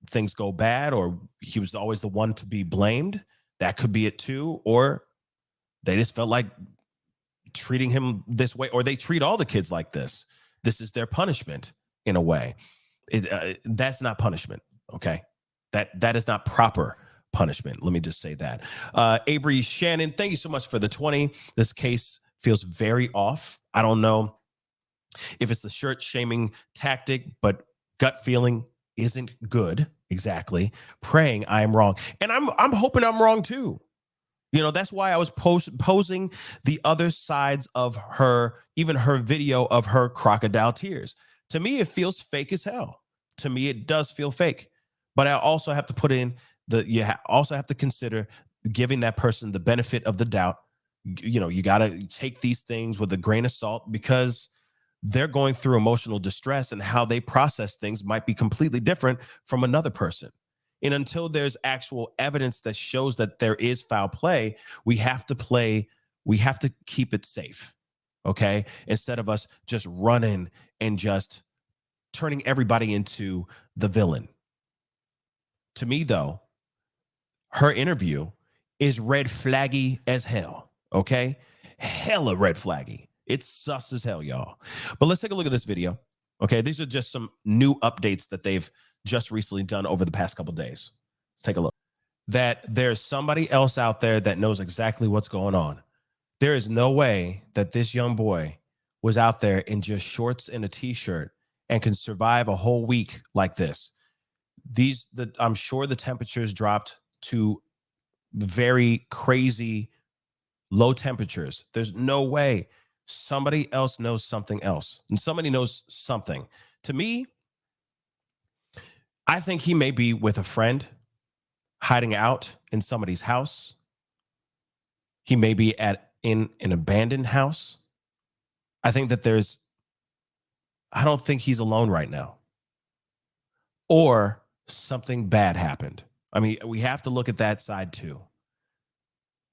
S2: things go bad, or he was always the one to be blamed. That could be it too. Or they just felt like treating him this way, or they treat all the kids like this. This is their punishment in a way. That's not punishment. Okay. That is not proper punishment. Let me just say that. Avery Shannon, thank you so much for the 20. This case feels very off. I don't know if it's the shirt shaming tactic, but gut feeling isn't good. Exactly. Praying I am wrong. And I'm hoping I'm wrong too. That's why I was posing the other sides of her, even her video of her crocodile tears. To me, it feels fake as hell. To me, it does feel fake. But I also have to put in also have to consider giving that person the benefit of the doubt. You got to take these things with a grain of salt, because they're going through emotional distress, and how they process things might be completely different from another person. And until there's actual evidence that shows that there is foul play, we have to keep it safe. Okay. Instead of us just running and just turning everybody into the villain. To me, though, her interview is red flaggy as hell. Okay. Hella red flaggy. It's sus as hell, y'all. But let's take a look at this video. Okay, these are just some new updates that they've just recently done over the past couple of days. Let's take a look. That there's somebody else out there that knows exactly what's going on. There is no way that this young boy was out there in just shorts and a t-shirt and can survive a whole week like this. I'm sure the temperatures dropped to very crazy low temperatures. There's no way somebody else knows something else. And somebody knows something. To me, I think he may be with a friend hiding out in somebody's house. He may be in an abandoned house. I think that I don't think he's alone right now. Or something bad happened. I mean, we have to look at that side too.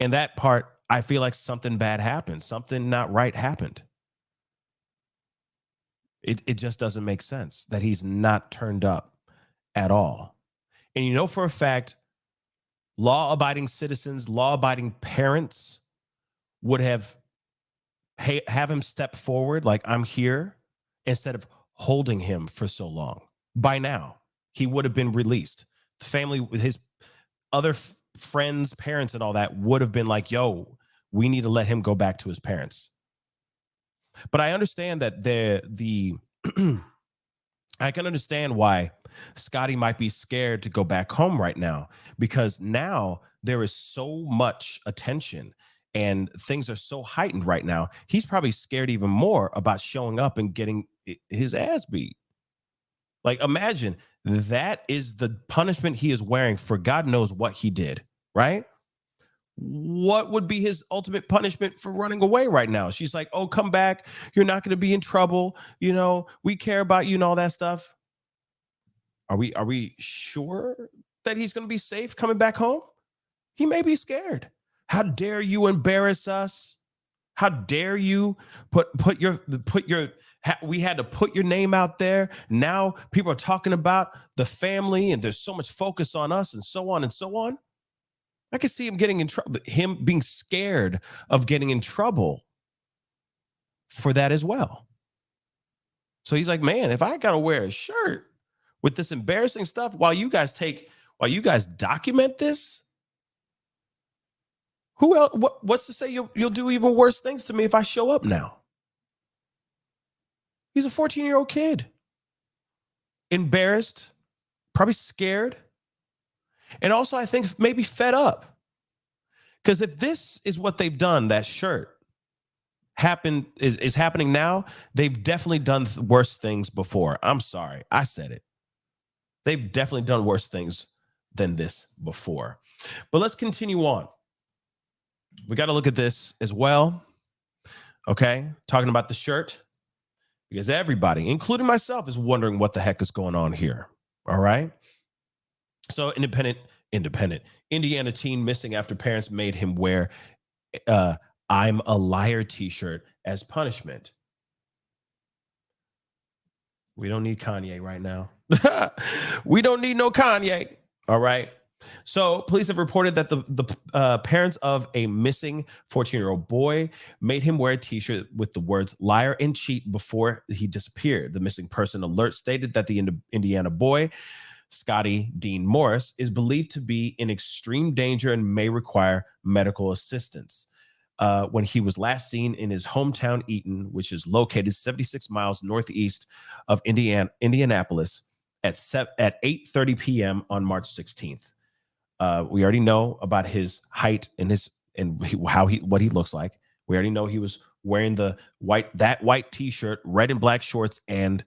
S2: And that part, I feel like something bad happened. Something not right happened. It just doesn't make sense that he's not turned up at all. And you know for a fact, law-abiding citizens, law-abiding parents would have him step forward like, I'm here, instead of holding him for so long. By now, he would have been released. The family, with his other friends, parents, and all that would have been like, yo, we need to let him go back to his parents. But I understand that I can understand why Scottie might be scared to go back home right now, because now there is so much attention and things are so heightened right now. He's probably scared even more about showing up and getting his ass beat. Like, imagine that is the punishment he is wearing for God knows what he did, right? What would be his ultimate punishment for running away right now? She's like, oh, come back. You're not going to be in trouble. You know, we care about you and all that stuff. Are we sure that he's going to be safe coming back home? He may be scared. How dare you embarrass us? How dare you we had to put your name out there. Now people are talking about the family and there's so much focus on us and so on and so on. I could see him getting in trouble, him being scared of getting in trouble for that as well. So he's like, man, if I got to wear a shirt with this embarrassing stuff while you guys document this, who else? What's to say you'll do even worse things to me if I show up now? He's a 14-year-old kid. Embarrassed, probably scared. And also, I think maybe fed up. Because if this is what they've done, that shirt is happening now, they've definitely done worse things before. I'm sorry, I said it. They've definitely done worse things than this before. But let's continue on. We got to look at this as well. Okay, talking about the shirt, because everybody, including myself, is wondering what the heck is going on here. All right. So independent Indiana teen missing after parents made him wear I'm a liar t-shirt as punishment. We don't need Kanye right now. We don't need no Kanye. All right. So police have reported that the parents of a missing 14-year-old boy made him wear a t-shirt with the words liar and cheat before he disappeared. The missing person alert stated that the Indiana boy, Scottie Dean Morris, is believed to be in extreme danger and may require medical assistance. When he was last seen in his hometown, Eaton, which is located 76 miles northeast of Indianapolis, at 8:30 p.m. on March 16th. We already know about his height and what he looks like. We already know he was wearing that white t-shirt, red and black shorts, and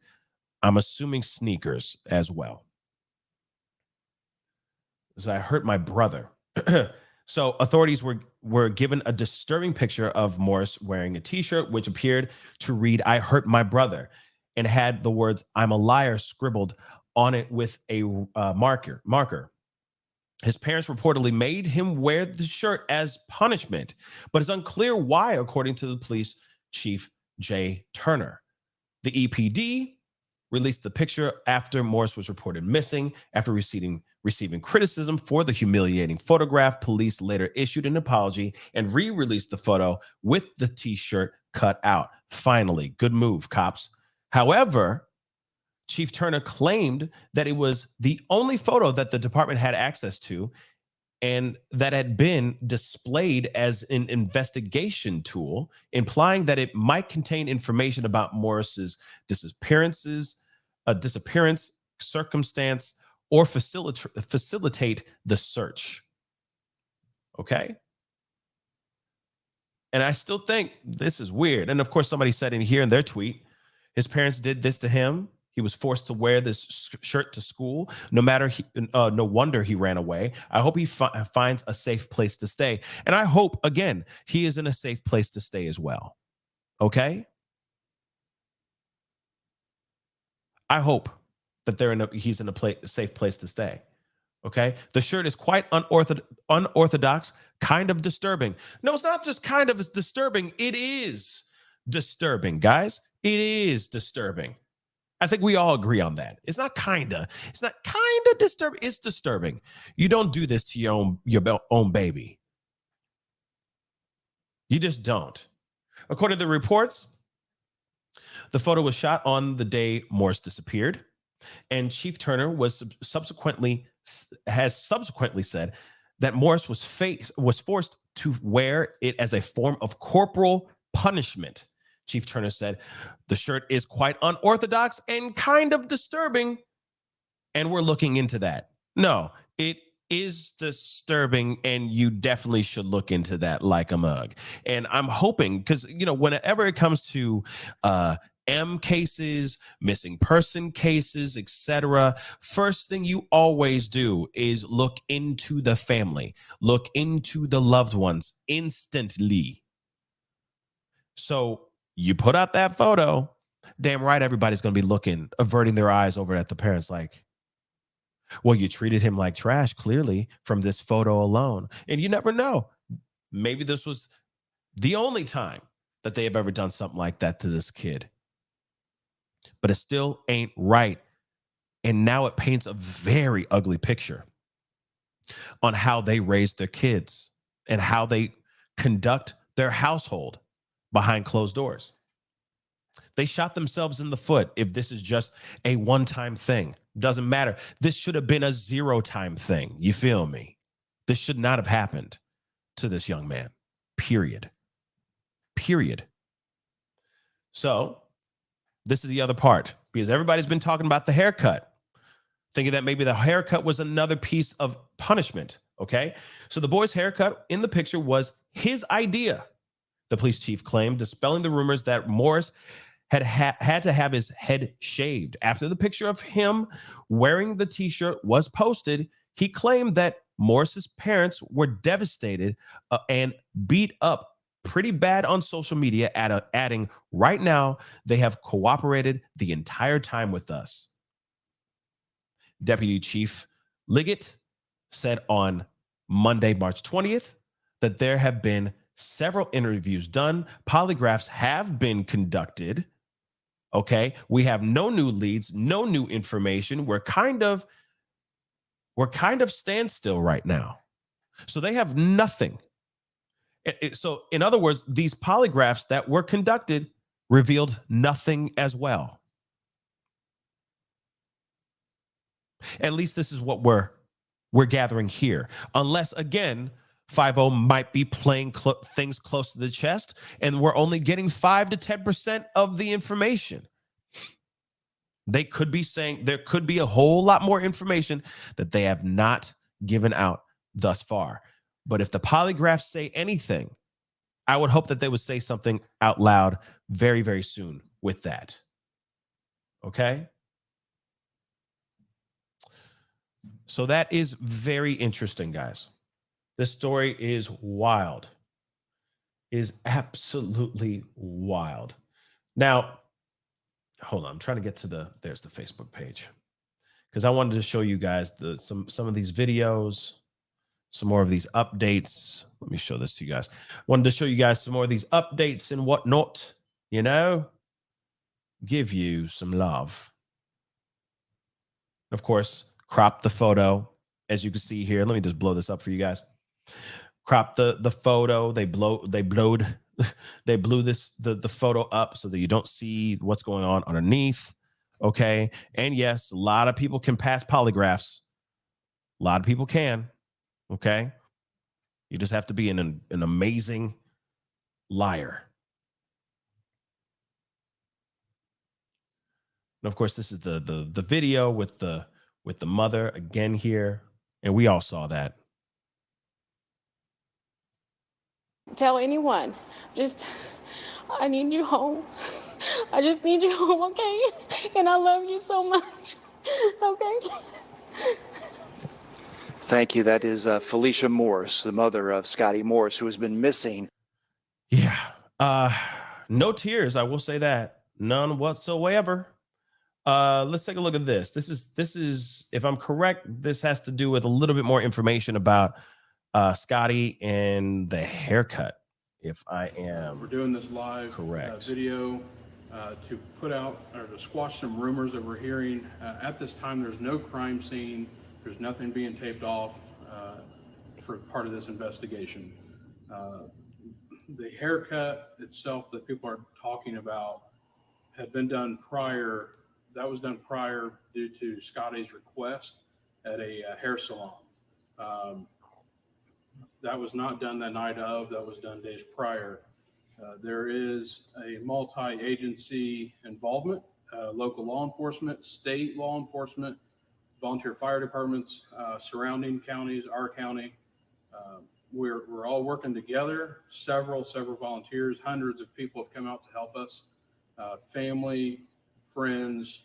S2: I'm assuming sneakers as well. So I hurt my brother. So authorities were given a disturbing picture of Morris wearing a t-shirt which appeared to read "I hurt my brother" and had the words "I'm a liar" scribbled on it with a marker. His parents reportedly made him wear the shirt as punishment, but it's unclear why, according to the police chief, Jay Turner. The EPD released the picture after Morris was reported missing. After receiving criticism for the humiliating photograph, police later issued an apology and re-released the photo with the t-shirt cut out. Finally, good move, cops. However, Chief Turner claimed that it was the only photo that the department had access to and that had been displayed as an investigation tool, implying that it might contain information about Morris's disappearance, circumstance, or facilitate the search. Okay. And I still think this is weird. And of course, somebody said in here in their tweet, his parents did this to him. He was forced to wear this shirt to school. No wonder he ran away. I hope he finds a safe place to stay. And I hope, again, he is in a safe place to stay as well. Okay? I hope that he's in a safe place to stay. Okay? The shirt is quite unorthodox, kind of disturbing. No, it's not just kind of disturbing. It is disturbing, guys. It is disturbing. I think we all agree on that. It's not kinda. It's not kinda disturbing. It's disturbing. You don't do this to your own baby. You just don't. According to the reports, the photo was shot on the day Morris disappeared, and Chief Turner has subsequently said that Morris was forced to wear it as a form of corporal punishment. Chief Turner said, the shirt is quite unorthodox and kind of disturbing, and we're looking into that. No, it is disturbing, and you definitely should look into that like a mug. And I'm hoping, because, whenever it comes to M cases, missing person cases, etc., first thing you always do is look into the family, look into the loved ones instantly. So you put out that photo, damn right everybody's going to be looking, averting their eyes over at the parents like, well, you treated him like trash, clearly, from this photo alone. And you never know. Maybe this was the only time that they have ever done something like that to this kid. But it still ain't right. And now it paints a very ugly picture on how they raise their kids and how they conduct their household behind closed doors. They shot themselves in the foot if this is just a one-time thing. Doesn't matter. This should have been a zero-time thing. You feel me? This should not have happened to this young man. Period. So this is the other part, because everybody's been talking about the haircut, thinking that maybe the haircut was another piece of punishment. Okay. So the boy's haircut in the picture was his idea, the police chief claimed, dispelling the rumors that Morris had to have his head shaved. After the picture of him wearing the t-shirt was posted, he claimed that Morris's parents were devastated and beat up pretty bad on social media, adding, right now, they have cooperated the entire time with us. Deputy Chief Liggett said on Monday, March 20th, that there have been several interviews done. Polygraphs have been conducted. Okay, we have no new leads, no new information. We're kind of standstill right now. So they have nothing. So in other words, these polygraphs that were conducted revealed nothing as well. At least this is what we're gathering here. Unless, again, 5-0 might be playing things close to the chest, and we're only getting 5 to 10% of the information. They could be saying there could be a whole lot more information that they have not given out thus far. But if the polygraphs say anything, I would hope that they would say something out loud very, very soon with that. Okay? So that is very interesting, guys. This story is wild. Is absolutely wild. Now, hold on. I'm trying to get to there's the Facebook page, because I wanted to show you guys some of these videos, some more of these updates. Let me show this to you guys. Wanted to show you guys some more of these updates and whatnot, give you some love. Of course, crop the photo, as you can see here. Let me just blow this up for you guys. Crop the photo. They blew the photo up so that you don't see what's going on underneath. Okay. And yes, a lot of people can pass polygraphs. A lot of people can. Okay. You just have to be an amazing liar. And of course, this is the video with the mother again here. And we all saw that.
S4: tell anyone. Just, I need you home. I just need you home, okay? And I love you so much, okay?
S3: Thank you. That is Felicia Morris, the mother of Scottie Morris, who has been missing.
S2: Yeah. No tears. I will say that. None whatsoever. Let's take a look at this. This is, if I'm correct, this has to do with a little bit more information about Scottie and the haircut. If I am,
S6: we're doing this live
S2: correct.
S6: Video to put out or to squash some rumors that we're hearing. At this time, there's no crime scene. There's nothing being taped off for part of this investigation. The haircut itself that people are talking about had been done prior. That was done prior due to Scottie's request at a hair salon. That was not done the night of, that was done days prior. There is a multi-agency involvement, local law enforcement, state law enforcement, volunteer fire departments, surrounding counties, our county. We're all working together. Several volunteers, hundreds of people have come out to help us. Family, friends,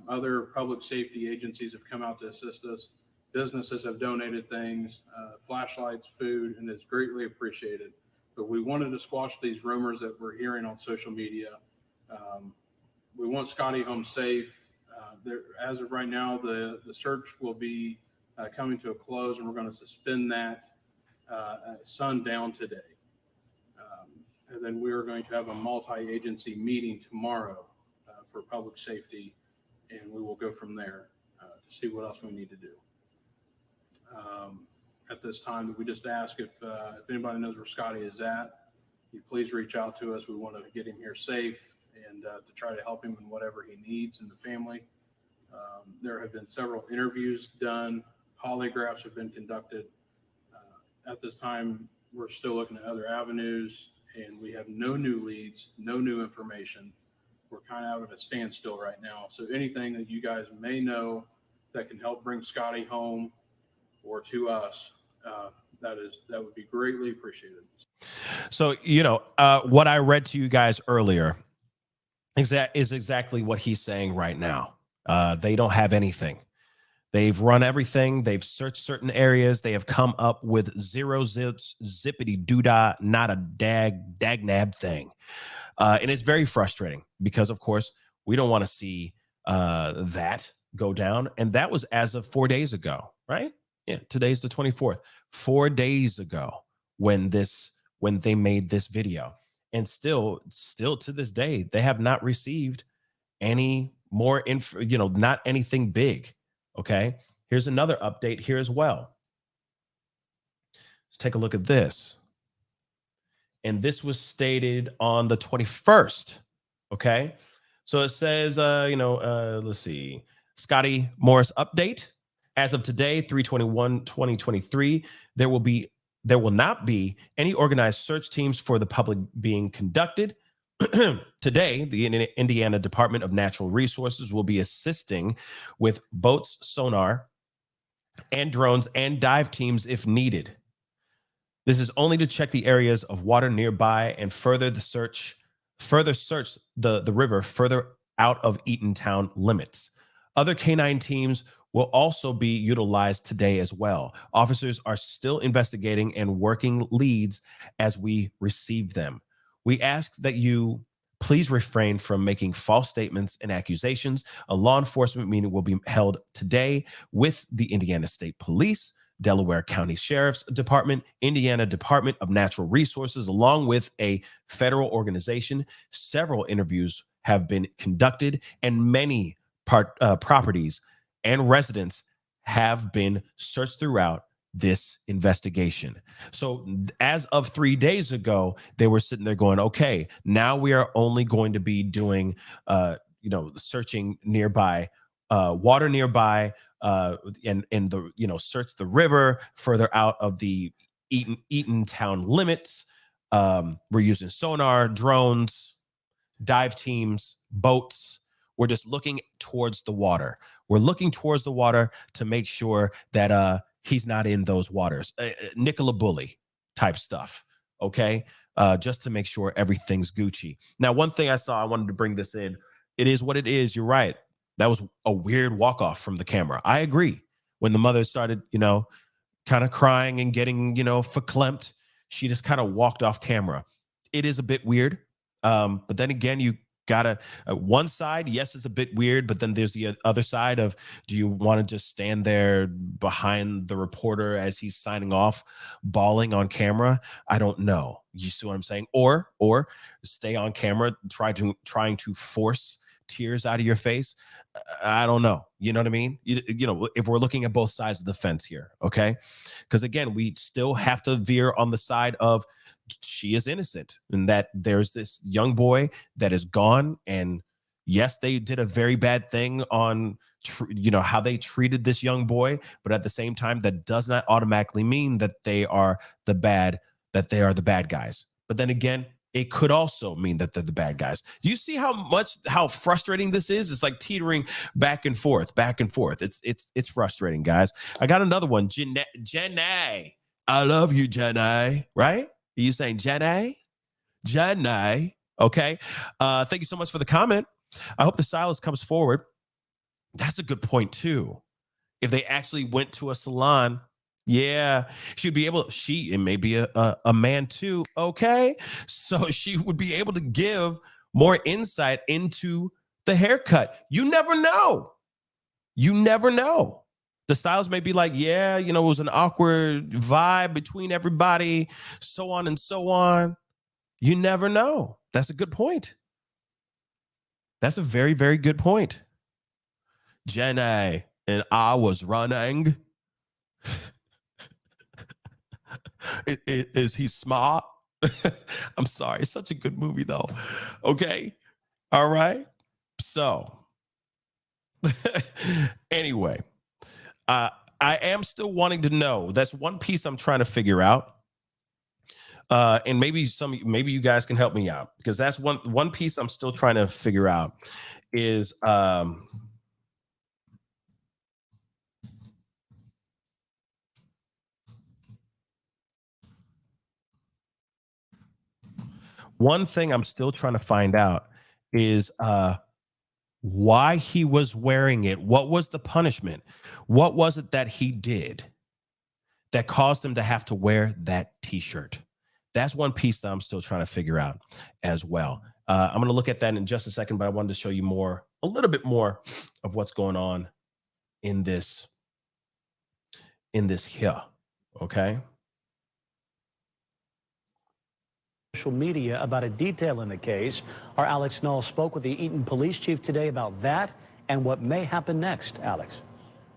S6: other public safety agencies have come out to assist us. Businesses have donated things, flashlights, food, and it's greatly appreciated. But we wanted to squash these rumors that we're hearing on social media. We want Scottie home safe. As of right now, the search will be coming to a close, and we're going to suspend that at sundown today. And then we are going to have a multi-agency meeting tomorrow for public safety, and we will go from there to see what else we need to do. At this time, we just ask if anybody knows where Scottie is at, you please reach out to us. We want to get him here safe and to try to help him in whatever he needs and the family. There have been several interviews done. Polygraphs have been conducted. At this time, we're still looking at other avenues, and we have no new leads, no new information. We're kind of out at a standstill right now. So anything that you guys may know that can help bring Scottie home or to us, that would be greatly appreciated.
S2: So, what I read to you guys earlier is exactly what he's saying right now. They don't have anything. They've run everything. They've searched certain areas. They have come up with zero zips, zippity doodah, not a dagnab thing. And it's very frustrating because, of course, we don't want to see that go down. And that was as of 4 days ago, right? Yeah, today's the 24th. 4 days ago when they made this video. And still to this day, they have not received any more info, not anything big. Okay. Here's another update here as well. Let's take a look at this. And this was stated on the 21st. Okay. So it says, let's see, Scottie Morris update. As of today, 3/21/2023, there will not be any organized search teams for the public being conducted. Today, the Indiana Department of Natural Resources will be assisting with boats, sonar, and drones and dive teams if needed. This is only to check the areas of water nearby and further search the river further out of Eatontown limits. Other canine teams will also be utilized today as well. Officers are still investigating and working leads as we receive them. We ask that you please refrain from making false statements and accusations. A law enforcement meeting will be held today with the Indiana State Police, Delaware County Sheriff's Department, Indiana Department of Natural Resources, along with a federal organization. Several interviews have been conducted, and many properties and residents have been searched throughout this investigation. So as of 3 days ago, they were sitting there going, okay, now we are only going to be doing, searching nearby, water nearby, and search the river further out of the Eatontown limits. We're using sonar, drones, dive teams, boats. We're just looking towards the water. We're looking towards the water to make sure that he's not in those waters. Nicola Bully type stuff. okay, just to make sure everything's Gucci. Now, one thing I saw, I wanted to bring this in. It is what it is. You're right. That was a weird walk-off from the camera. I agree. When the mother started, kind of crying and getting, verklempt, she just kind of walked off camera. It is a bit weird. But then again, you gotta, one side, yes, it's a bit weird, but then there's the other side of, do you want to just stand there behind the reporter as he's signing off, bawling on camera? I don't know. You see what I'm saying? Or stay on camera, trying to force tears out of your face. I don't know. You know what I mean? If we're looking at both sides of the fence here, okay? Because again, we still have to veer on the side of she is innocent and that there's this young boy that is gone. And yes, they did a very bad thing on, how they treated this young boy. But at the same time, that does not automatically mean that they are the bad guys. But then again, it could also mean that they're the bad guys. Do you see how frustrating this is? It's like teetering back and forth. It's frustrating, guys. I got another one. Jenny. I love you, Jenny. Right? Are you saying Jenny? Jenny. Okay. Thank you so much for the comment. I hope the stylist comes forward. That's a good point, too. If they actually went to a salon, yeah, she'd be able, it may be a man too, okay? So she would be able to give more insight into the haircut. You never know. The stylist may be like, yeah, it was an awkward vibe between everybody, so on and so on. You never know. That's a good point. That's a very, very good point. Jenny, and I was running. Is he smart? I'm sorry. It's such a good movie, though. Okay. All right. So, anyway, I am still wanting to know. That's one piece I'm trying to figure out. And maybe you guys can help me out, because that's one piece I'm still trying to figure out is one thing I'm still trying to find out is why he was wearing it. What was the punishment? What was it that he did that caused him to have to wear that T-shirt? That's one piece that I'm still trying to figure out as well. I'm going to look at that in just a second, but I wanted to show you a little bit more of what's going on in this here. Okay.
S7: Social media about a detail in the case. Our Alex Null spoke with the Eaton police chief today about that and what may happen next. Alex.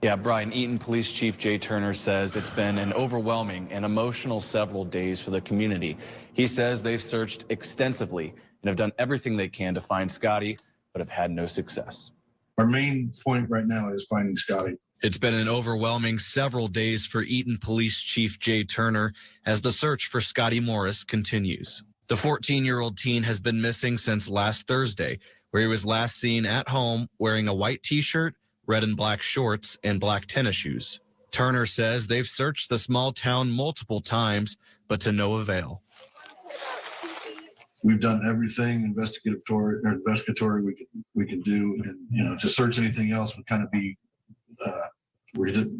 S8: Yeah, Brian, Eaton Police Chief Jay Turner says it's been an overwhelming and emotional several days for the community. He says they've searched extensively and have done everything they can to find Scottie, but have had no success.
S5: Our main point right now is finding Scottie.
S9: It's been an overwhelming several days for Eaton Police Chief Jay Turner as the search for Scottie Morris continues. The 14-year-old teen has been missing since last Thursday, where he was last seen at home wearing a white T-shirt, red and black shorts, and black tennis shoes. Turner says they've searched the small town multiple times, but to no avail.
S5: We've done everything investigatory we can do, and to search anything else would kind of be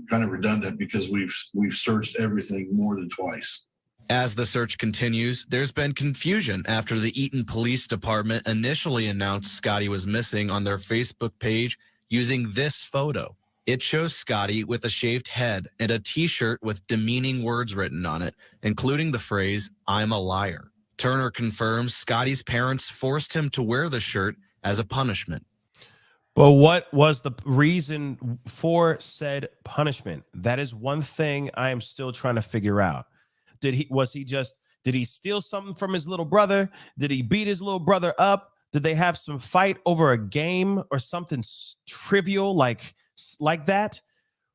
S5: kind of redundant, because we've searched everything more than twice.
S9: As the search continues, there's been confusion after the Eaton Police Department initially announced Scottie was missing on their Facebook page using this photo. It shows Scottie with a shaved head and a T-shirt with demeaning words written on it, including the phrase, "I'm a liar." Turner confirms Scottie's parents forced him to wear the shirt as a punishment.
S2: But what was the reason for said punishment? That is one thing I am still trying to figure out. Did he steal something from his little brother? Did he beat his little brother up? Did they have some fight over a game or something trivial like that?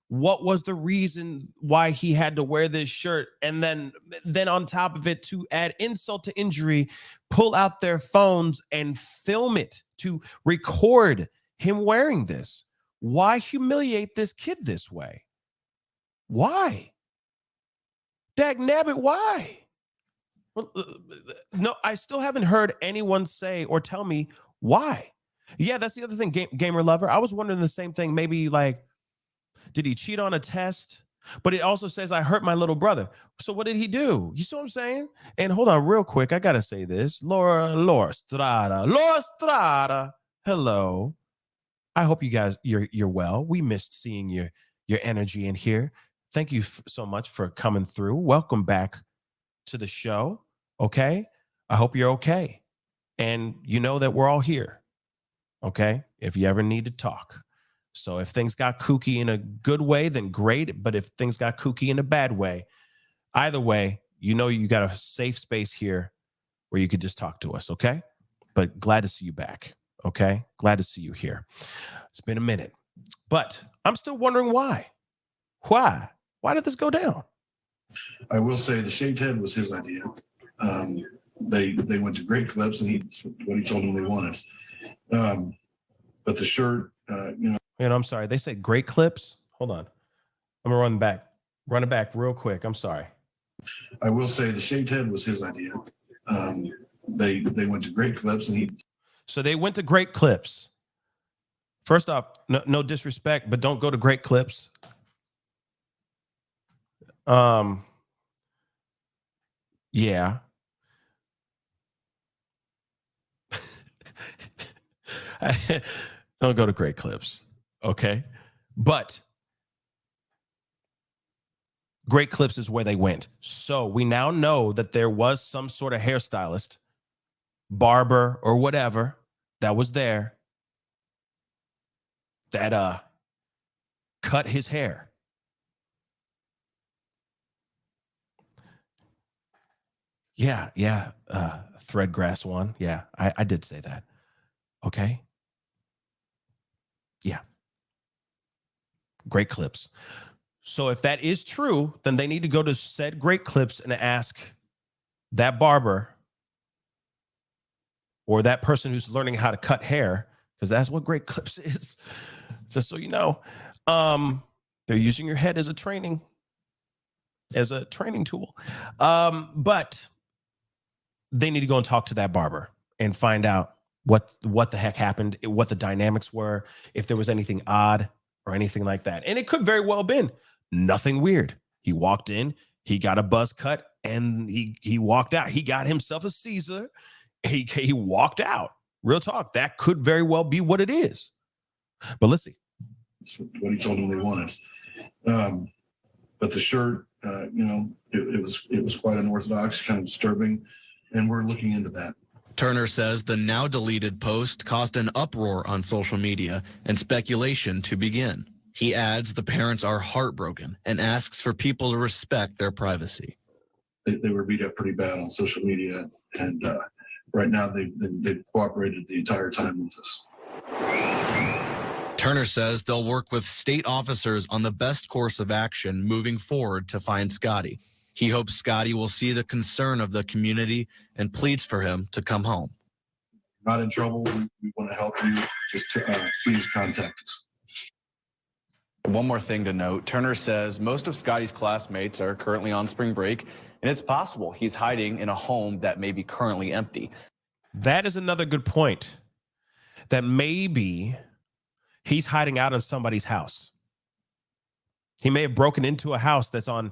S2: What was the reason why he had to wear this shirt? And then on top of it, to add insult to injury, pull out their phones and film it to record him wearing this. Why humiliate this kid this way? Why? Dagnabbit, why? Well, no, I still haven't heard anyone say or tell me why. Yeah, that's the other thing, gamer lover. I was wondering the same thing. Maybe like, did he cheat on a test? But it also says I hurt my little brother. So what did he do? You see what I'm saying? And hold on, real quick, I gotta say this, Laura Strada. Hello. I hope you guys you're well. We missed seeing your energy in here. Thank you so much for coming through. Welcome back to the show. Okay. I hope you're okay. And you know that we're all here. Okay. If you ever need to talk. So if things got kooky in a good way, then great. But if things got kooky in a bad way, either way, you know you got a safe space here where you could just talk to us. Okay. But glad to see you back. Okay. Glad to see you here. It's been a minute. But I'm still wondering why. Why? Why did this go down?
S5: I will say the shaved head was his idea. They went to great clips, and what he told them they wanted. But the shirt,
S2: And I'm sorry. They said great clips. Hold on. I'm gonna run it back real quick. I'm sorry.
S5: I will say the shaved head was his idea. They went to great clips, and
S2: So they went to great clips. First off, no disrespect, but don't go to great clips. Yeah. Don't go to great clips. Okay. But great clips is where they went. So we now know that there was some sort of hairstylist, barber, or whatever that was there that cut his hair. Yeah. Threadgrass one. Yeah, I did say that. Okay. Yeah. Great clips. So if that is true, then they need to go to said great clips and ask that barber or that person who's learning how to cut hair, because that's what great clips is. Just so you know, they're using your head as a training tool. But they need to go and talk to that barber and find out what the heck happened, what the dynamics were, if there was anything odd or anything like that. And it could very well have been nothing weird. He walked in, he got a buzz cut, and he walked out. He got himself a Caesar. He walked out. Real talk. That could very well be what it is. But let's see.
S5: that's what he told them they wanted. But the shirt, it was quite unorthodox, kind of disturbing, and we're looking into that.
S9: Turner says the now deleted post caused an uproar on social media and speculation to begin. He adds the parents are heartbroken and asks for people to respect their privacy.
S5: They were beat up pretty bad on social media, and right now they've cooperated the entire time with us.
S9: Turner says they'll work with state officers on the best course of action moving forward to find Scottie. He hopes Scottie will see the concern of the community and pleads for him to come home.
S5: Not in trouble. We want to help you. Just please contact us.
S8: One more thing to note, Turner says most of Scottie's classmates are currently on spring break, and it's possible he's hiding in a home that may be currently empty.
S2: That is another good point. That maybe he's hiding out in somebody's house. He may have broken into a house that's on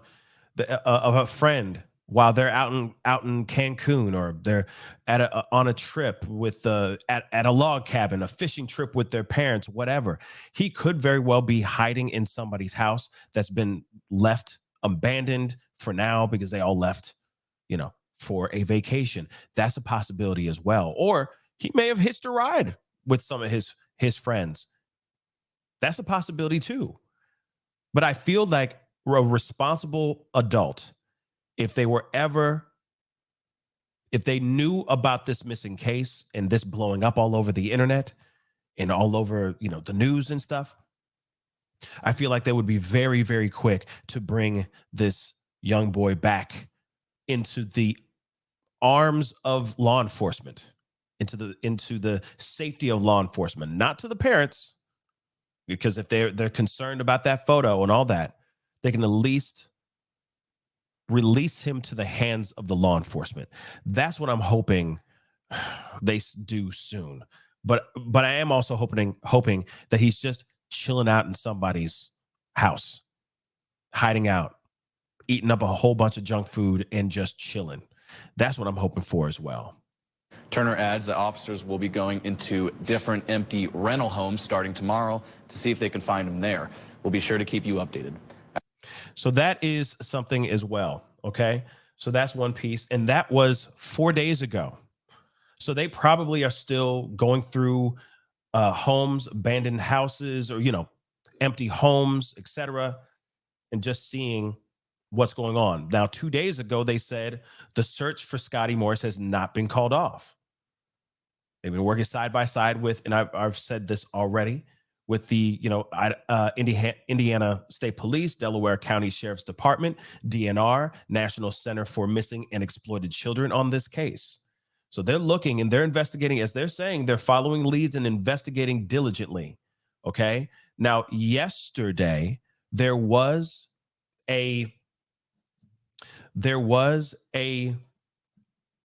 S2: of a friend while they're out in Cancun, or they're on a trip with at a log cabin, a fishing trip with their parents, whatever. He could very well be hiding in somebody's house that's been left abandoned for now because they all left, for a vacation. That's a possibility as well. Or he may have hitched a ride with some of his friends. That's a possibility too. But I feel like a responsible adult, if they knew about this missing case and this blowing up all over the internet and all over, the news and stuff, I feel like they would be very, very quick to bring this young boy back into the arms of law enforcement, into the safety of law enforcement, not to the parents, because if they're concerned about that photo and all that, they can at least release him to the hands of the law enforcement. That's what I'm hoping they do soon. But I am also hoping that he's just chilling out in somebody's house, hiding out, eating up a whole bunch of junk food and just chilling. That's what I'm hoping for as well.
S8: Turner adds that officers will be going into different empty rental homes starting tomorrow to see if they can find him there. We'll be sure to keep you updated.
S2: So that is something as well. Okay. So that's one piece. And that was 4 days ago. So they probably are still going through homes, abandoned houses, or, empty homes, etc., and just seeing what's going on. Now, 2 days ago, they said the search for Scottie Morris has not been called off. They've been working side by side with, and I've said this already, with the Indiana State Police, Delaware County Sheriff's Department, DNR, National Center for Missing and Exploited Children on this case. So they're looking and they're investigating, as they're saying, they're following leads and investigating diligently. Okay. Now, yesterday, there was a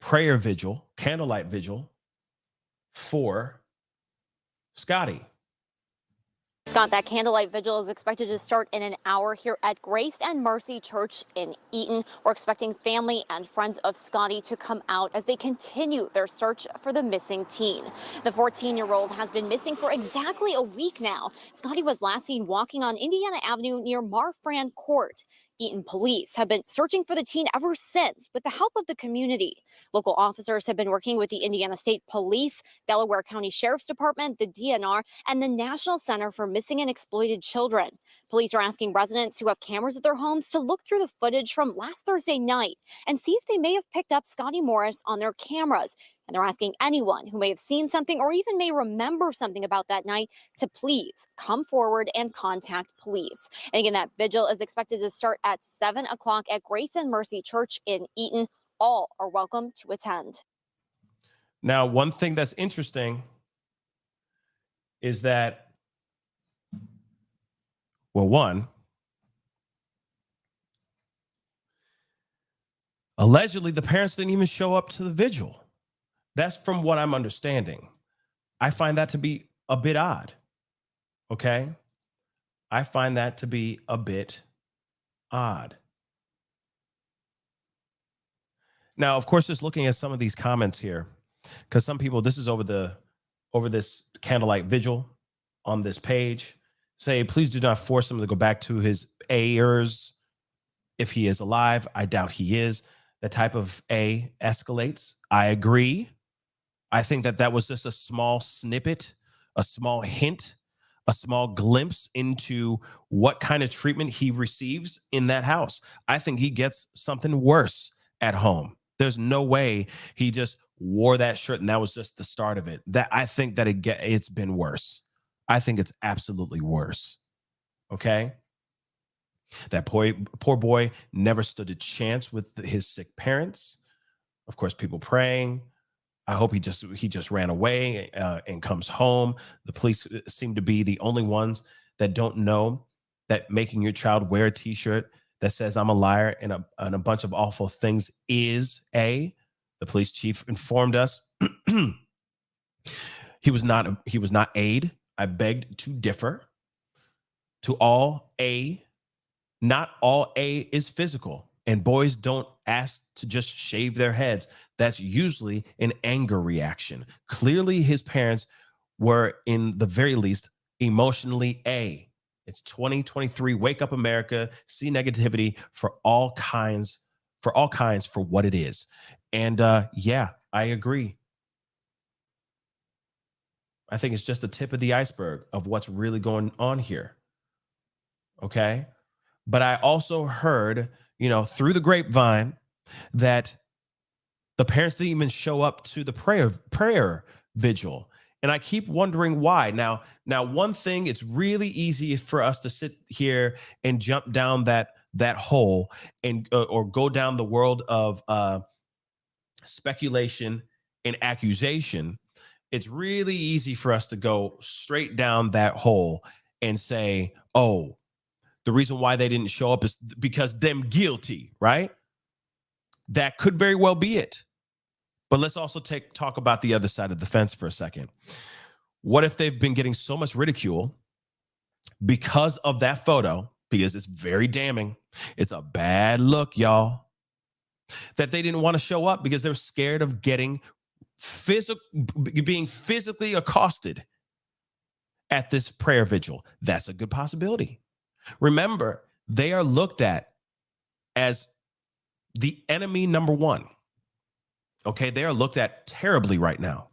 S2: prayer vigil, candlelight vigil for Scottie.
S10: Scott, that candlelight vigil is expected to start in an hour here at Grace and Mercy Church in Eaton. We're expecting family and friends of Scottie to come out as they continue their search for the missing teen. The 14-year-old has been missing for exactly a week now. Scottie was last seen walking on Indiana Avenue near Marfran Court. Eaton police have been searching for the teen ever since with the help of the community. Local officers have been working with the Indiana State Police, Delaware County Sheriff's Department, the DNR, and the National Center for Missing and Exploited Children. Police are asking residents who have cameras at their homes to look through the footage from last Thursday night and see if they may have picked up Scottie Morris on their cameras. And they're asking anyone who may have seen something or even may remember something about that night to please come forward and contact police. And again, that vigil is expected to start at 7 o'clock at Grace and Mercy Church in Eaton. All are welcome to attend.
S2: Now, one thing that's interesting is that, well, one, allegedly the parents didn't even show up to the vigil. That's from what I'm understanding. I find that to be a bit odd. Okay? I find that to be a bit odd. Now, of course, just looking at some of these comments here, because some people, this is over this candlelight vigil on this page, say, please do not force him to go back to his heirs if he is alive. I doubt he is. The type of A escalates. I agree. I think that was just a small snippet, a small hint, a small glimpse into what kind of treatment he receives in that house. I think he gets something worse at home. There's no way he just wore that shirt and that was just the start of it. That I think that it's been worse. I think it's absolutely worse. Okay? That poor boy never stood a chance with his sick parents. Of course, people praying. I hope he just ran away and comes home. The police seem to be the only ones that don't know that making your child wear a T-shirt that says "I'm a liar" and a bunch of awful things is A. The police chief informed us he was not aid. I begged to differ. To all A, not all A is physical, and boys don't ask to just shave their heads. That's usually an anger reaction. Clearly, his parents were, in the very least, emotionally A. It's 2023. Wake up, America. See negativity for all kinds, for what it is. And yeah, I agree. I think it's just the tip of the iceberg of what's really going on here. Okay. But I also heard, through the grapevine that the parents didn't even show up to the prayer vigil. And I keep wondering why. Now, one thing, it's really easy for us to sit here and jump down that hole and or go down the world of speculation and accusation. It's really easy for us to go straight down that hole and say, oh, the reason why they didn't show up is because them guilty, right? That could very well be it. But let's also talk about the other side of the fence for a second. What if they've been getting so much ridicule because of that photo, because it's very damning, it's a bad look, y'all, that they didn't want to show up because they're scared of being physically accosted at this prayer vigil? That's a good possibility. Remember, they are looked at as the enemy number one. Okay, they are looked at terribly right now.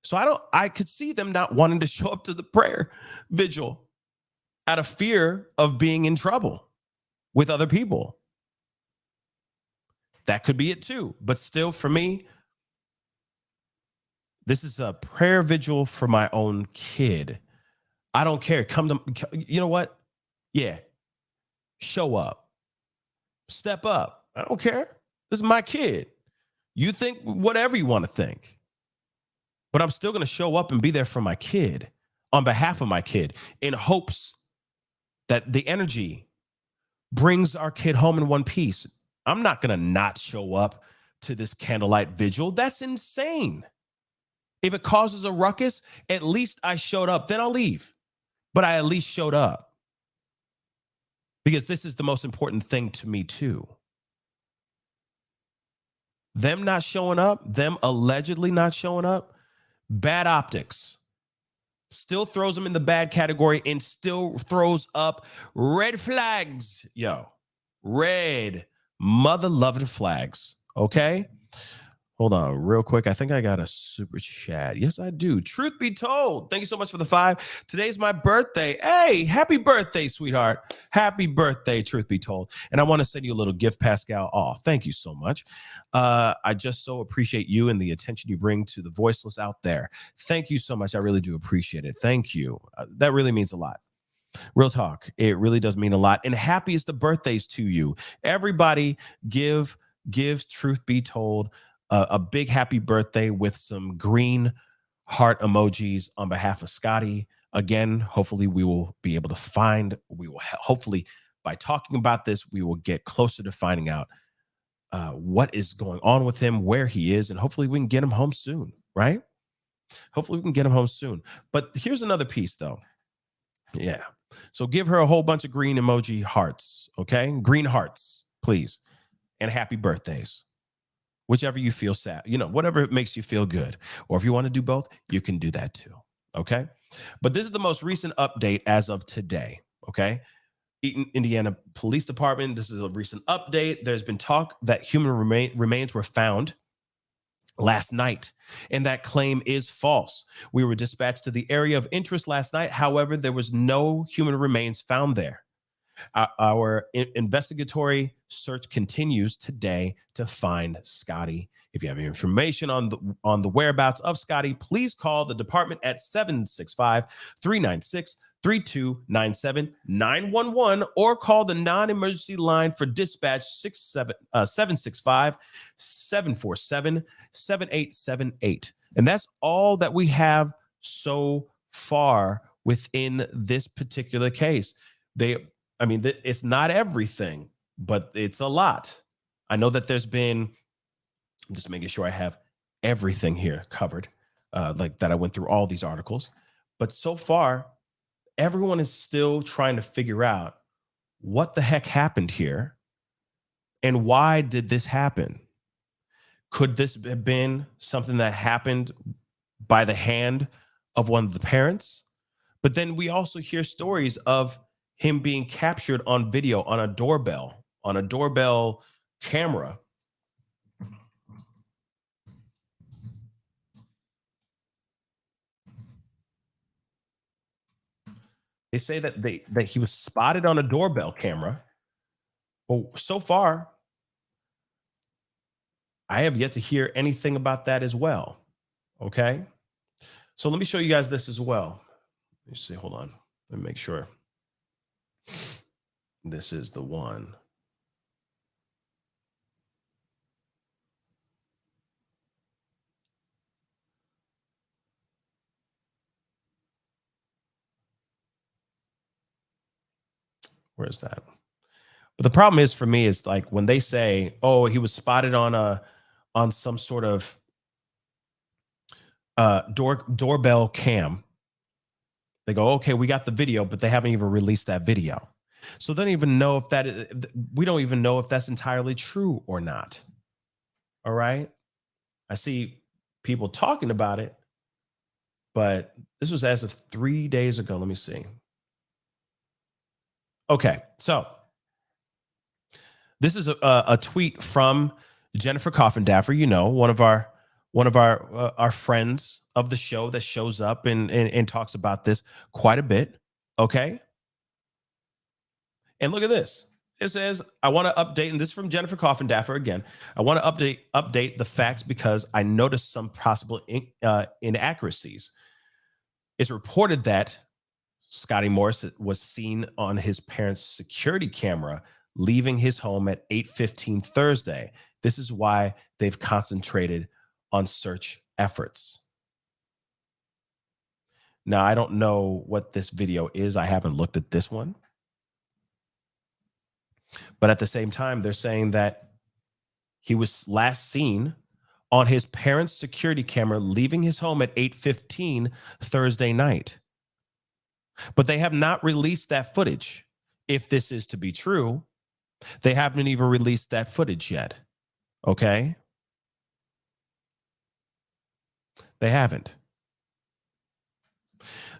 S2: So I could see them not wanting to show up to the prayer vigil out of fear of being in trouble with other people. That could be it too. But still, for me, this is a prayer vigil for my own kid. I don't care. You know what? Yeah. Show up. Step up. I don't care. This is my kid. You think whatever you want to think. But I'm still going to show up and be there for my kid, on behalf of my kid, in hopes that the energy brings our kid home in one piece. I'm not going to not show up to this candlelight vigil. That's insane. If it causes a ruckus, at least I showed up. Then I'll leave. But I at least showed up. Because this is the most important thing to me too. Them not showing up, them allegedly not showing up, bad optics. Still throws them in the bad category and still throws up red flags. Yo, red mother-loving flags. Okay? Hold on real quick. I think I got a super chat. Yes, I do. Truth be told, thank you so much for the 5. Today's my birthday. Hey, happy birthday, sweetheart. Happy birthday, truth be told. And I want to send you a little gift, Pascal. Oh, thank you so much. I just so appreciate you and the attention you bring to the voiceless out there. Thank you so much. I really do appreciate it. Thank you. That really means a lot. Real talk. It really does mean a lot. And happiest of birthdays to you. Everybody give truth be told a big happy birthday with some green heart emojis on behalf of Scottie. Again, hopefully we will be able to hopefully by talking about this, we will get closer to finding out what is going on with him, where he is, and hopefully we can get him home soon, right? Hopefully we can get him home soon. But here's another piece though. Yeah. So give her a whole bunch of green emoji hearts, okay? Green hearts, please. And happy birthdays. Whichever you feel sad, whatever makes you feel good. Or if you want to do both, you can do that too. Okay. But this is the most recent update as of today. Okay. Eaton, Indiana Police Department. This is a recent update. There's been talk that human remains were found last night, and that claim is false. We were dispatched to the area of interest last night. However, there was no human remains found there. Our investigatory search continues today to find Scottie. If you have any information on the whereabouts of Scottie, please call the department at 765-396-3297 911 or call the non-emergency line for dispatch 765-747-7878. And that's all that we have so far within this particular case. It's not everything, but it's a lot. I know that I'm just making sure I have everything here covered, like that I went through all these articles. But so far, everyone is still trying to figure out what the heck happened here and why did this happen? Could this have been something that happened by the hand of one of the parents? But then we also hear stories of him being captured on video on a doorbell camera. They say that he was spotted on a doorbell camera. Well, so far, I have yet to hear anything about that as well. Okay. So let me show you guys this as well. Let me see. Hold on. Let me make sure. This is the one. Where's that? But the problem is for me is like when they say, "Oh, he was spotted on some sort of doorbell cam." They go, "Okay, we got the video," but they haven't even released that video. So they don't even know if we don't even know if that's entirely true or not. All right. I see people talking about it, but this was as of 3 days ago. Let me see. Okay. So this is a tweet from Jennifer Coffindaffer, one of our friends of the show that shows up and talks about this quite a bit. Okay. And look at this. It says, I want to update, and this is from Jennifer Coffindaffer again. I want to update the facts because I noticed some possible inaccuracies. It's reported that Scottie Morris was seen on his parents' security camera leaving his home at 8:15 Thursday. This is why they've concentrated on search efforts. Now, I don't know what this video is. I haven't looked at this one. But at the same time, they're saying that he was last seen on his parents' security camera leaving his home at 8:15 Thursday night. But they have not released that footage. If this is to be true, they haven't even released that footage yet. Okay? They haven't.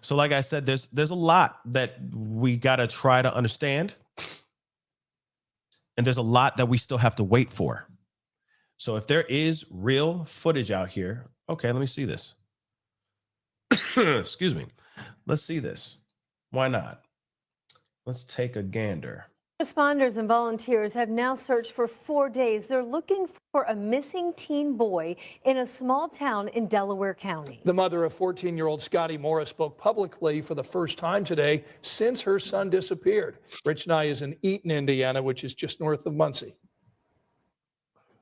S2: So like I said, there's a lot that we got to try to understand. And there's a lot that we still have to wait for. So if there is real footage out here, okay, let me see this. Excuse me. Let's see this. Why not? Let's take a gander.
S11: Responders and volunteers have now searched for 4 days. They're looking for a missing teen boy in a small town in Delaware County.
S12: The mother of 14-year-old Scottie Morris spoke publicly for the first time today since her son disappeared. Rich Nye is in Eaton, Indiana, which is just north of Muncie.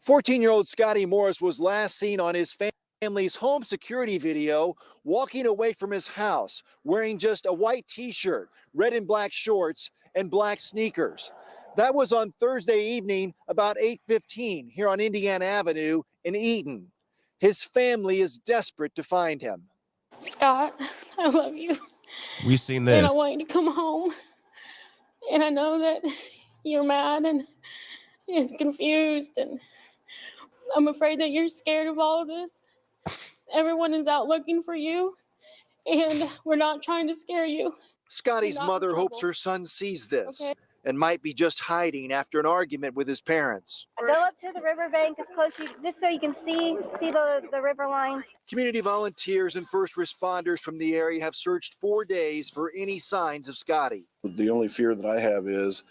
S3: 14-year-old Scottie Morris was last seen on his family's home security video walking away from his house, wearing just a white t-shirt, red and black shorts, and black sneakers. That was on Thursday evening about 8:15 here on Indiana Avenue in Eaton. His family is desperate to find him.
S4: Scott, I love you.
S2: We've seen
S4: And
S2: this.
S4: I want you to come home. And I know that you're mad and confused, and I'm afraid that you're scared of all of this. Everyone is out looking for you, and we're not trying to scare you.
S3: Scottie's mother hopes her son sees this and might be just hiding after an argument with his parents.
S13: Go up to the riverbank as close just so you can see the river line.
S3: Community volunteers and first responders from the area have searched 4 days for any signs of Scottie.
S5: The only fear that I have is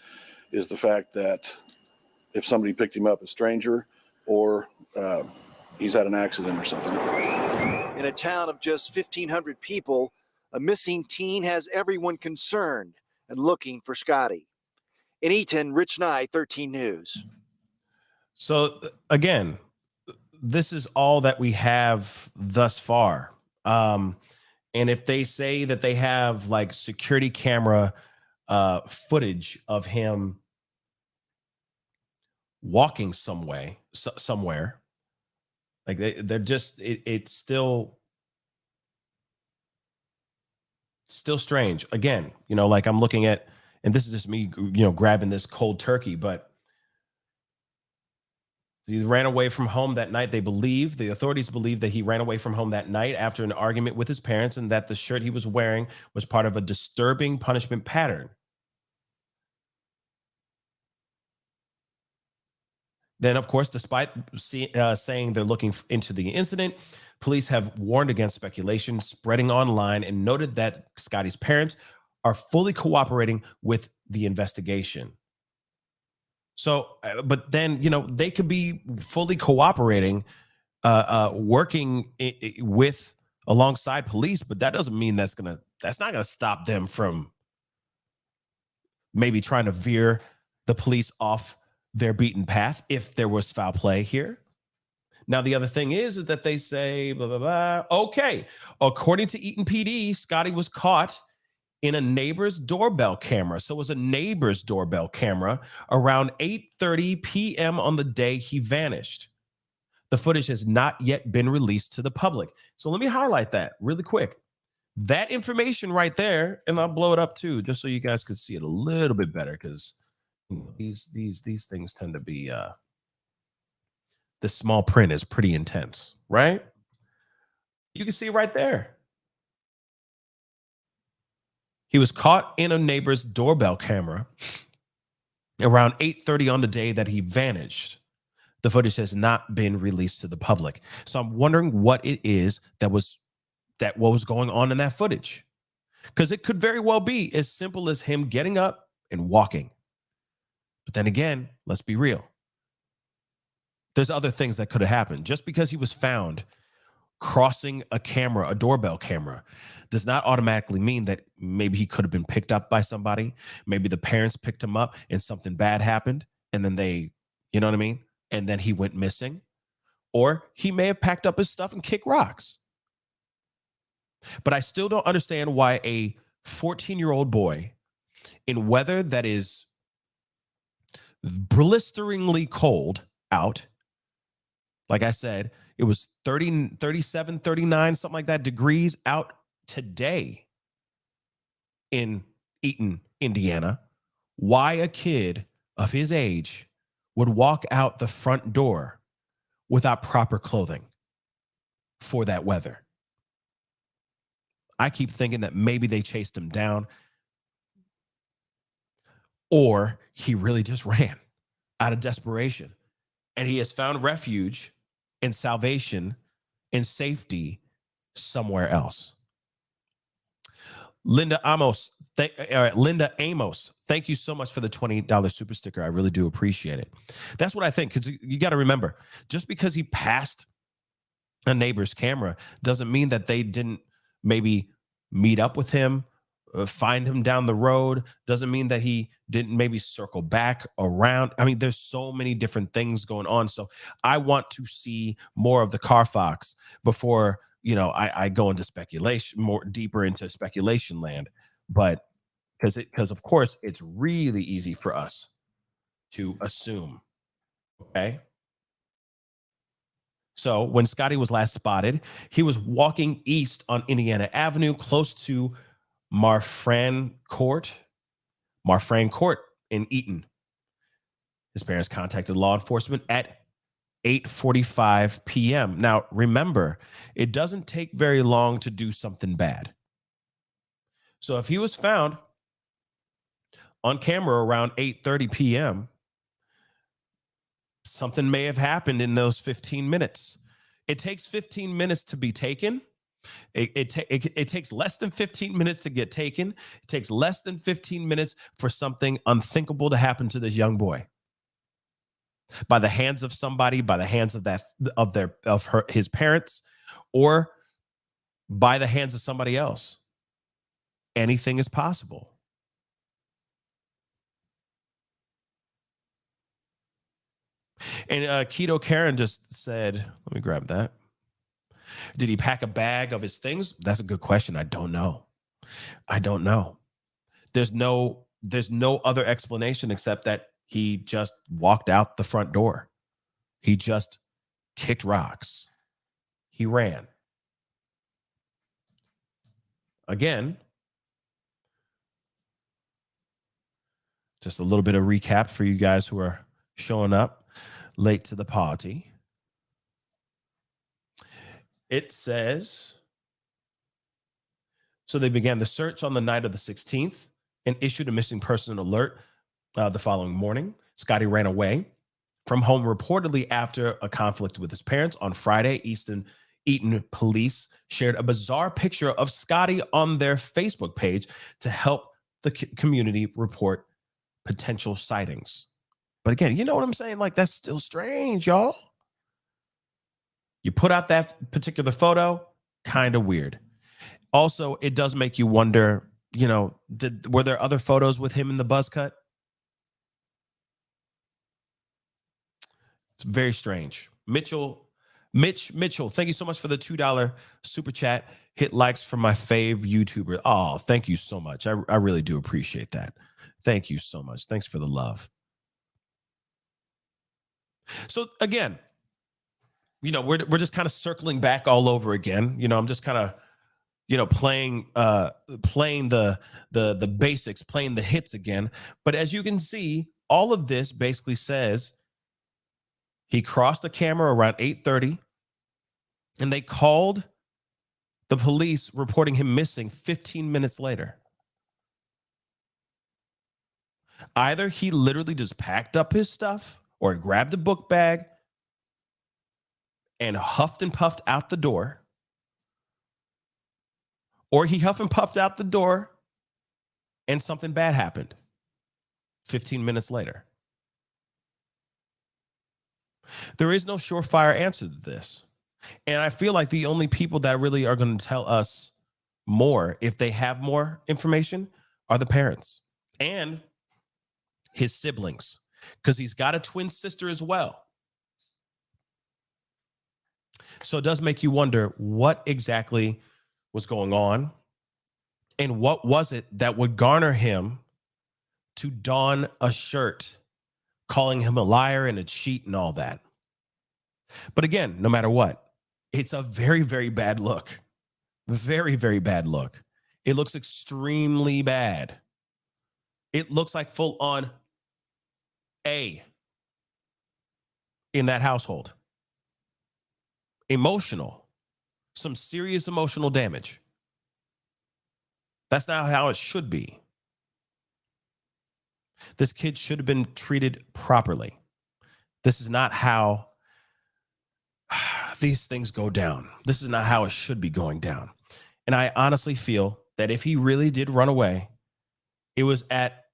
S5: the fact that if somebody picked him up, a stranger, or he's had an accident or something.
S3: In a town of just 1,500 people, a missing teen has everyone concerned and looking for Scottie. In Eaton, Rich Nye, 13 News.
S2: So again, this is all that we have thus far. And if they say that they have like security camera footage of him walking somewhere, like they're just, it's still strange. Again, like I'm looking at, and this is just me, grabbing this cold turkey, but he ran away from home that night. The authorities believe that he ran away from home that night after an argument with his parents, and that the shirt he was wearing was part of a disturbing punishment pattern. Then, of course, despite saying they're looking into the incident, police have warned against speculation spreading online and noted that Scottie's parents are fully cooperating with the investigation. So, but then, they could be fully cooperating, working with alongside police, but that doesn't mean that's not going to stop them from maybe trying to veer the police off their beaten path if there was foul play here. Now, the other thing is that they say, blah, blah, blah. Okay, according to Eaton PD, Scottie was caught in a neighbor's doorbell camera. So it was a neighbor's doorbell camera around 8:30 p.m. on the day he vanished. The footage has not yet been released to the public. So let me highlight that really quick. That information right there, and I'll blow it up too, just so you guys can see it a little bit better, because these things tend to be the small print is pretty intense, right? You can see right there. He was caught in a neighbor's doorbell camera around 8:30 on the day that he vanished. The footage has not been released to the public. So I'm wondering what it is what was going on in that footage. Because it could very well be as simple as him getting up and walking. But then again, let's be real. There's other things that could have happened. Just because he was found crossing a doorbell camera, does not automatically mean that maybe he could have been picked up by somebody. Maybe the parents picked him up and something bad happened, and then you know what I mean? And then he went missing. Or he may have packed up his stuff and kicked rocks. But I still don't understand why a 14-year-old boy in weather that is blisteringly cold out, like I said, it was 30, 37, 39, something like that degrees out today in Eaton, Indiana, why a kid of his age would walk out the front door without proper clothing for that weather. I keep thinking that maybe they chased him down, or he really just ran out of desperation, and he has found refuge and salvation and safety somewhere else. Linda Amos, thank you so much for the $20 super sticker. I really do appreciate it. That's what I think, because you got to remember, just because he passed a neighbor's camera doesn't mean that they didn't maybe meet up with him, find him down the road. Doesn't mean that he didn't maybe circle back around. I mean, there's so many different things going on. So I want to see more of the Carfax before, I go into speculation, more deeper into speculation land. But because of course it's really easy for us to assume. Okay. So when Scottie was last spotted, he was walking east on Indiana Avenue, close to Marfran Court in Eaton. His parents contacted law enforcement at 8:45 p.m. Now, remember, it doesn't take very long to do something bad. So if he was found on camera around 8:30 p.m., something may have happened in those 15 minutes. It takes 15 minutes to be taken. It takes less than 15 minutes to get taken. It takes less than 15 minutes for something unthinkable to happen to this young boy. By the hands of somebody, by the hands of his parents, or by the hands of somebody else. Anything is possible. And Keto Karen just said, let me grab that. Did he pack a bag of his things? That's a good question. I don't know. There's no other explanation except that he just walked out the front door. He just kicked rocks. He ran. Again, just a little bit of recap for you guys who are showing up late to the party. It says, so they began the search on the night of the 16th and issued a missing person alert the following morning. Scottie ran away from home reportedly after a conflict with his parents. On Friday, Eaton police shared a bizarre picture of Scottie on their Facebook page to help the community report potential sightings. But again, you know what I'm saying? Like, that's still strange, y'all. You put out that particular photo, kind of weird. Also, it does make you wonder, were there other photos with him in the buzz cut? It's very strange. Mitchell Mitchell, thank you so much for the $2 super chat. Hit likes for my fave YouTuber. Oh, thank you so much. I really do appreciate that. Thank you so much. Thanks for the love. So again, we're just kind of circling back all over again. I'm just kind of, playing the basics, playing the hits again. But as you can see, all of this basically says he crossed the camera around 8:30, and they called the police reporting him missing 15 minutes later. Either he literally just packed up his stuff or grabbed a book bag and huffed and puffed out the door, or he huffed and puffed out the door and something bad happened 15 minutes later. There is no surefire answer to this. And I feel like the only people that really are going to tell us more, if they have more information, are the parents and his siblings, because he's got a twin sister as well. So it does make you wonder what exactly was going on and what was it that would garner him to don a shirt calling him a liar and a cheat and all that. But again, no matter what, it's a very, very bad look. Very, very bad look. It looks extremely bad. It looks like full on A in that household. Emotional. Some serious emotional damage. That's not how it should be. This kid should have been treated properly. This is not how these things go down. This is not how it should be going down. And I honestly feel that if he really did run away, it was at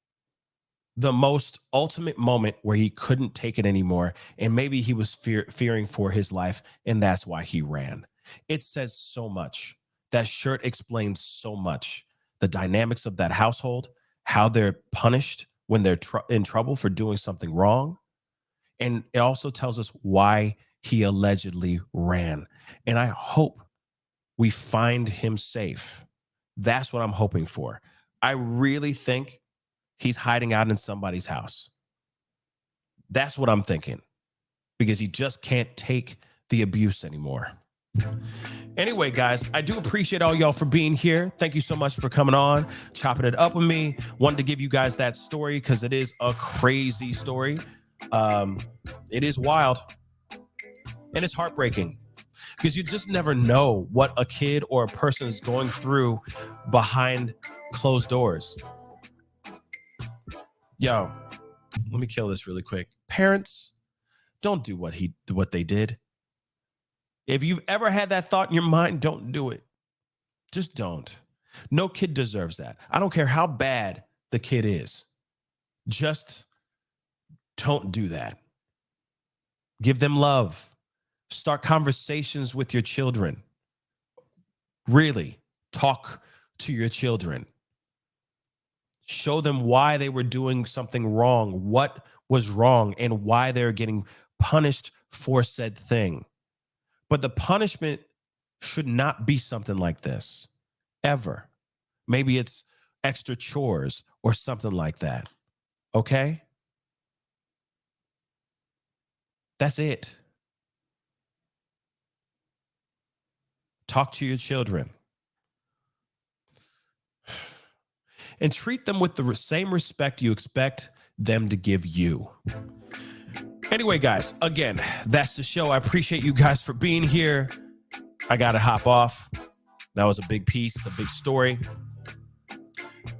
S2: the most ultimate moment where he couldn't take it anymore. And maybe he was fearing for his life, and that's why he ran. It says so much. That shirt explains so much. The dynamics of that household, how they're punished when they're in trouble for doing something wrong. And it also tells us why he allegedly ran. And I hope we find him safe. That's what I'm hoping for. I really think he's hiding out in somebody's house. That's what I'm thinking, because he just can't take the abuse anymore. Anyway, guys, I do appreciate all y'all for being here. Thank you so much for coming on, chopping it up with me. Wanted to give you guys that story because it is a crazy story. It is wild and it's heartbreaking because you just never know what a kid or a person is going through behind closed doors. Yo, let me kill this really quick. Parents, don't do what they did. If you've ever had that thought in your mind, don't do it. Just don't. No kid deserves that. I don't care how bad the kid is. Just don't do that. Give them love. Start conversations with your children. Really talk to your children. Show them why they were doing something wrong, what was wrong, and why they're getting punished for said thing. But the punishment should not be something like this, ever. Maybe it's extra chores or something like that, okay? That's it. Talk to your children. And treat them with the same respect you expect them to give you. Anyway, guys, again, that's the show. I appreciate you guys for being here. I got to hop off. That was a big piece, a big story.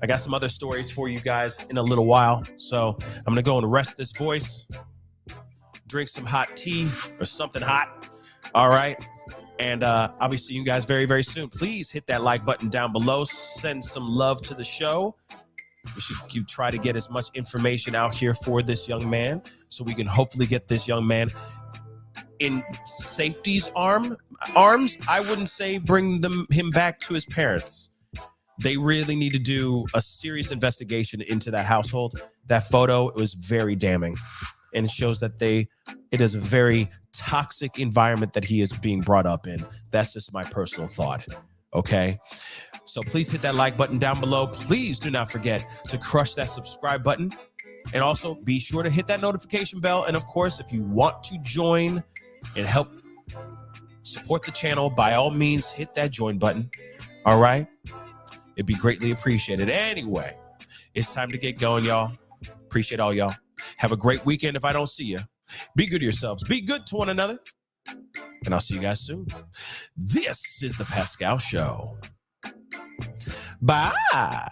S2: I got some other stories for you guys in a little while. So I'm going to go and rest this voice, drink some hot tea or something hot. All right. And I'll be seeing you guys very, very soon. Please hit that like button down below. Send some love to the show. We should try to get as much information out here for this young man so we can hopefully get this young man in safety's arms. I wouldn't say bring him back to his parents. They really need to do a serious investigation into that household. That photo, it was very damning. and it shows that it is a very toxic environment that he is being brought up in. That's just my personal thought. Okay. So please hit that like button down below. Please do not forget to crush that subscribe button. And also be sure to hit that notification bell. And of course, if you want to join and help support the channel, by all means, hit that join button. All right. It'd be greatly appreciated. Anyway, it's time to get going, y'all. Appreciate all y'all. Have a great weekend if I don't see you. Be good to yourselves. Be good to one another. And I'll see you guys soon. This is The Pascal Show. Bye.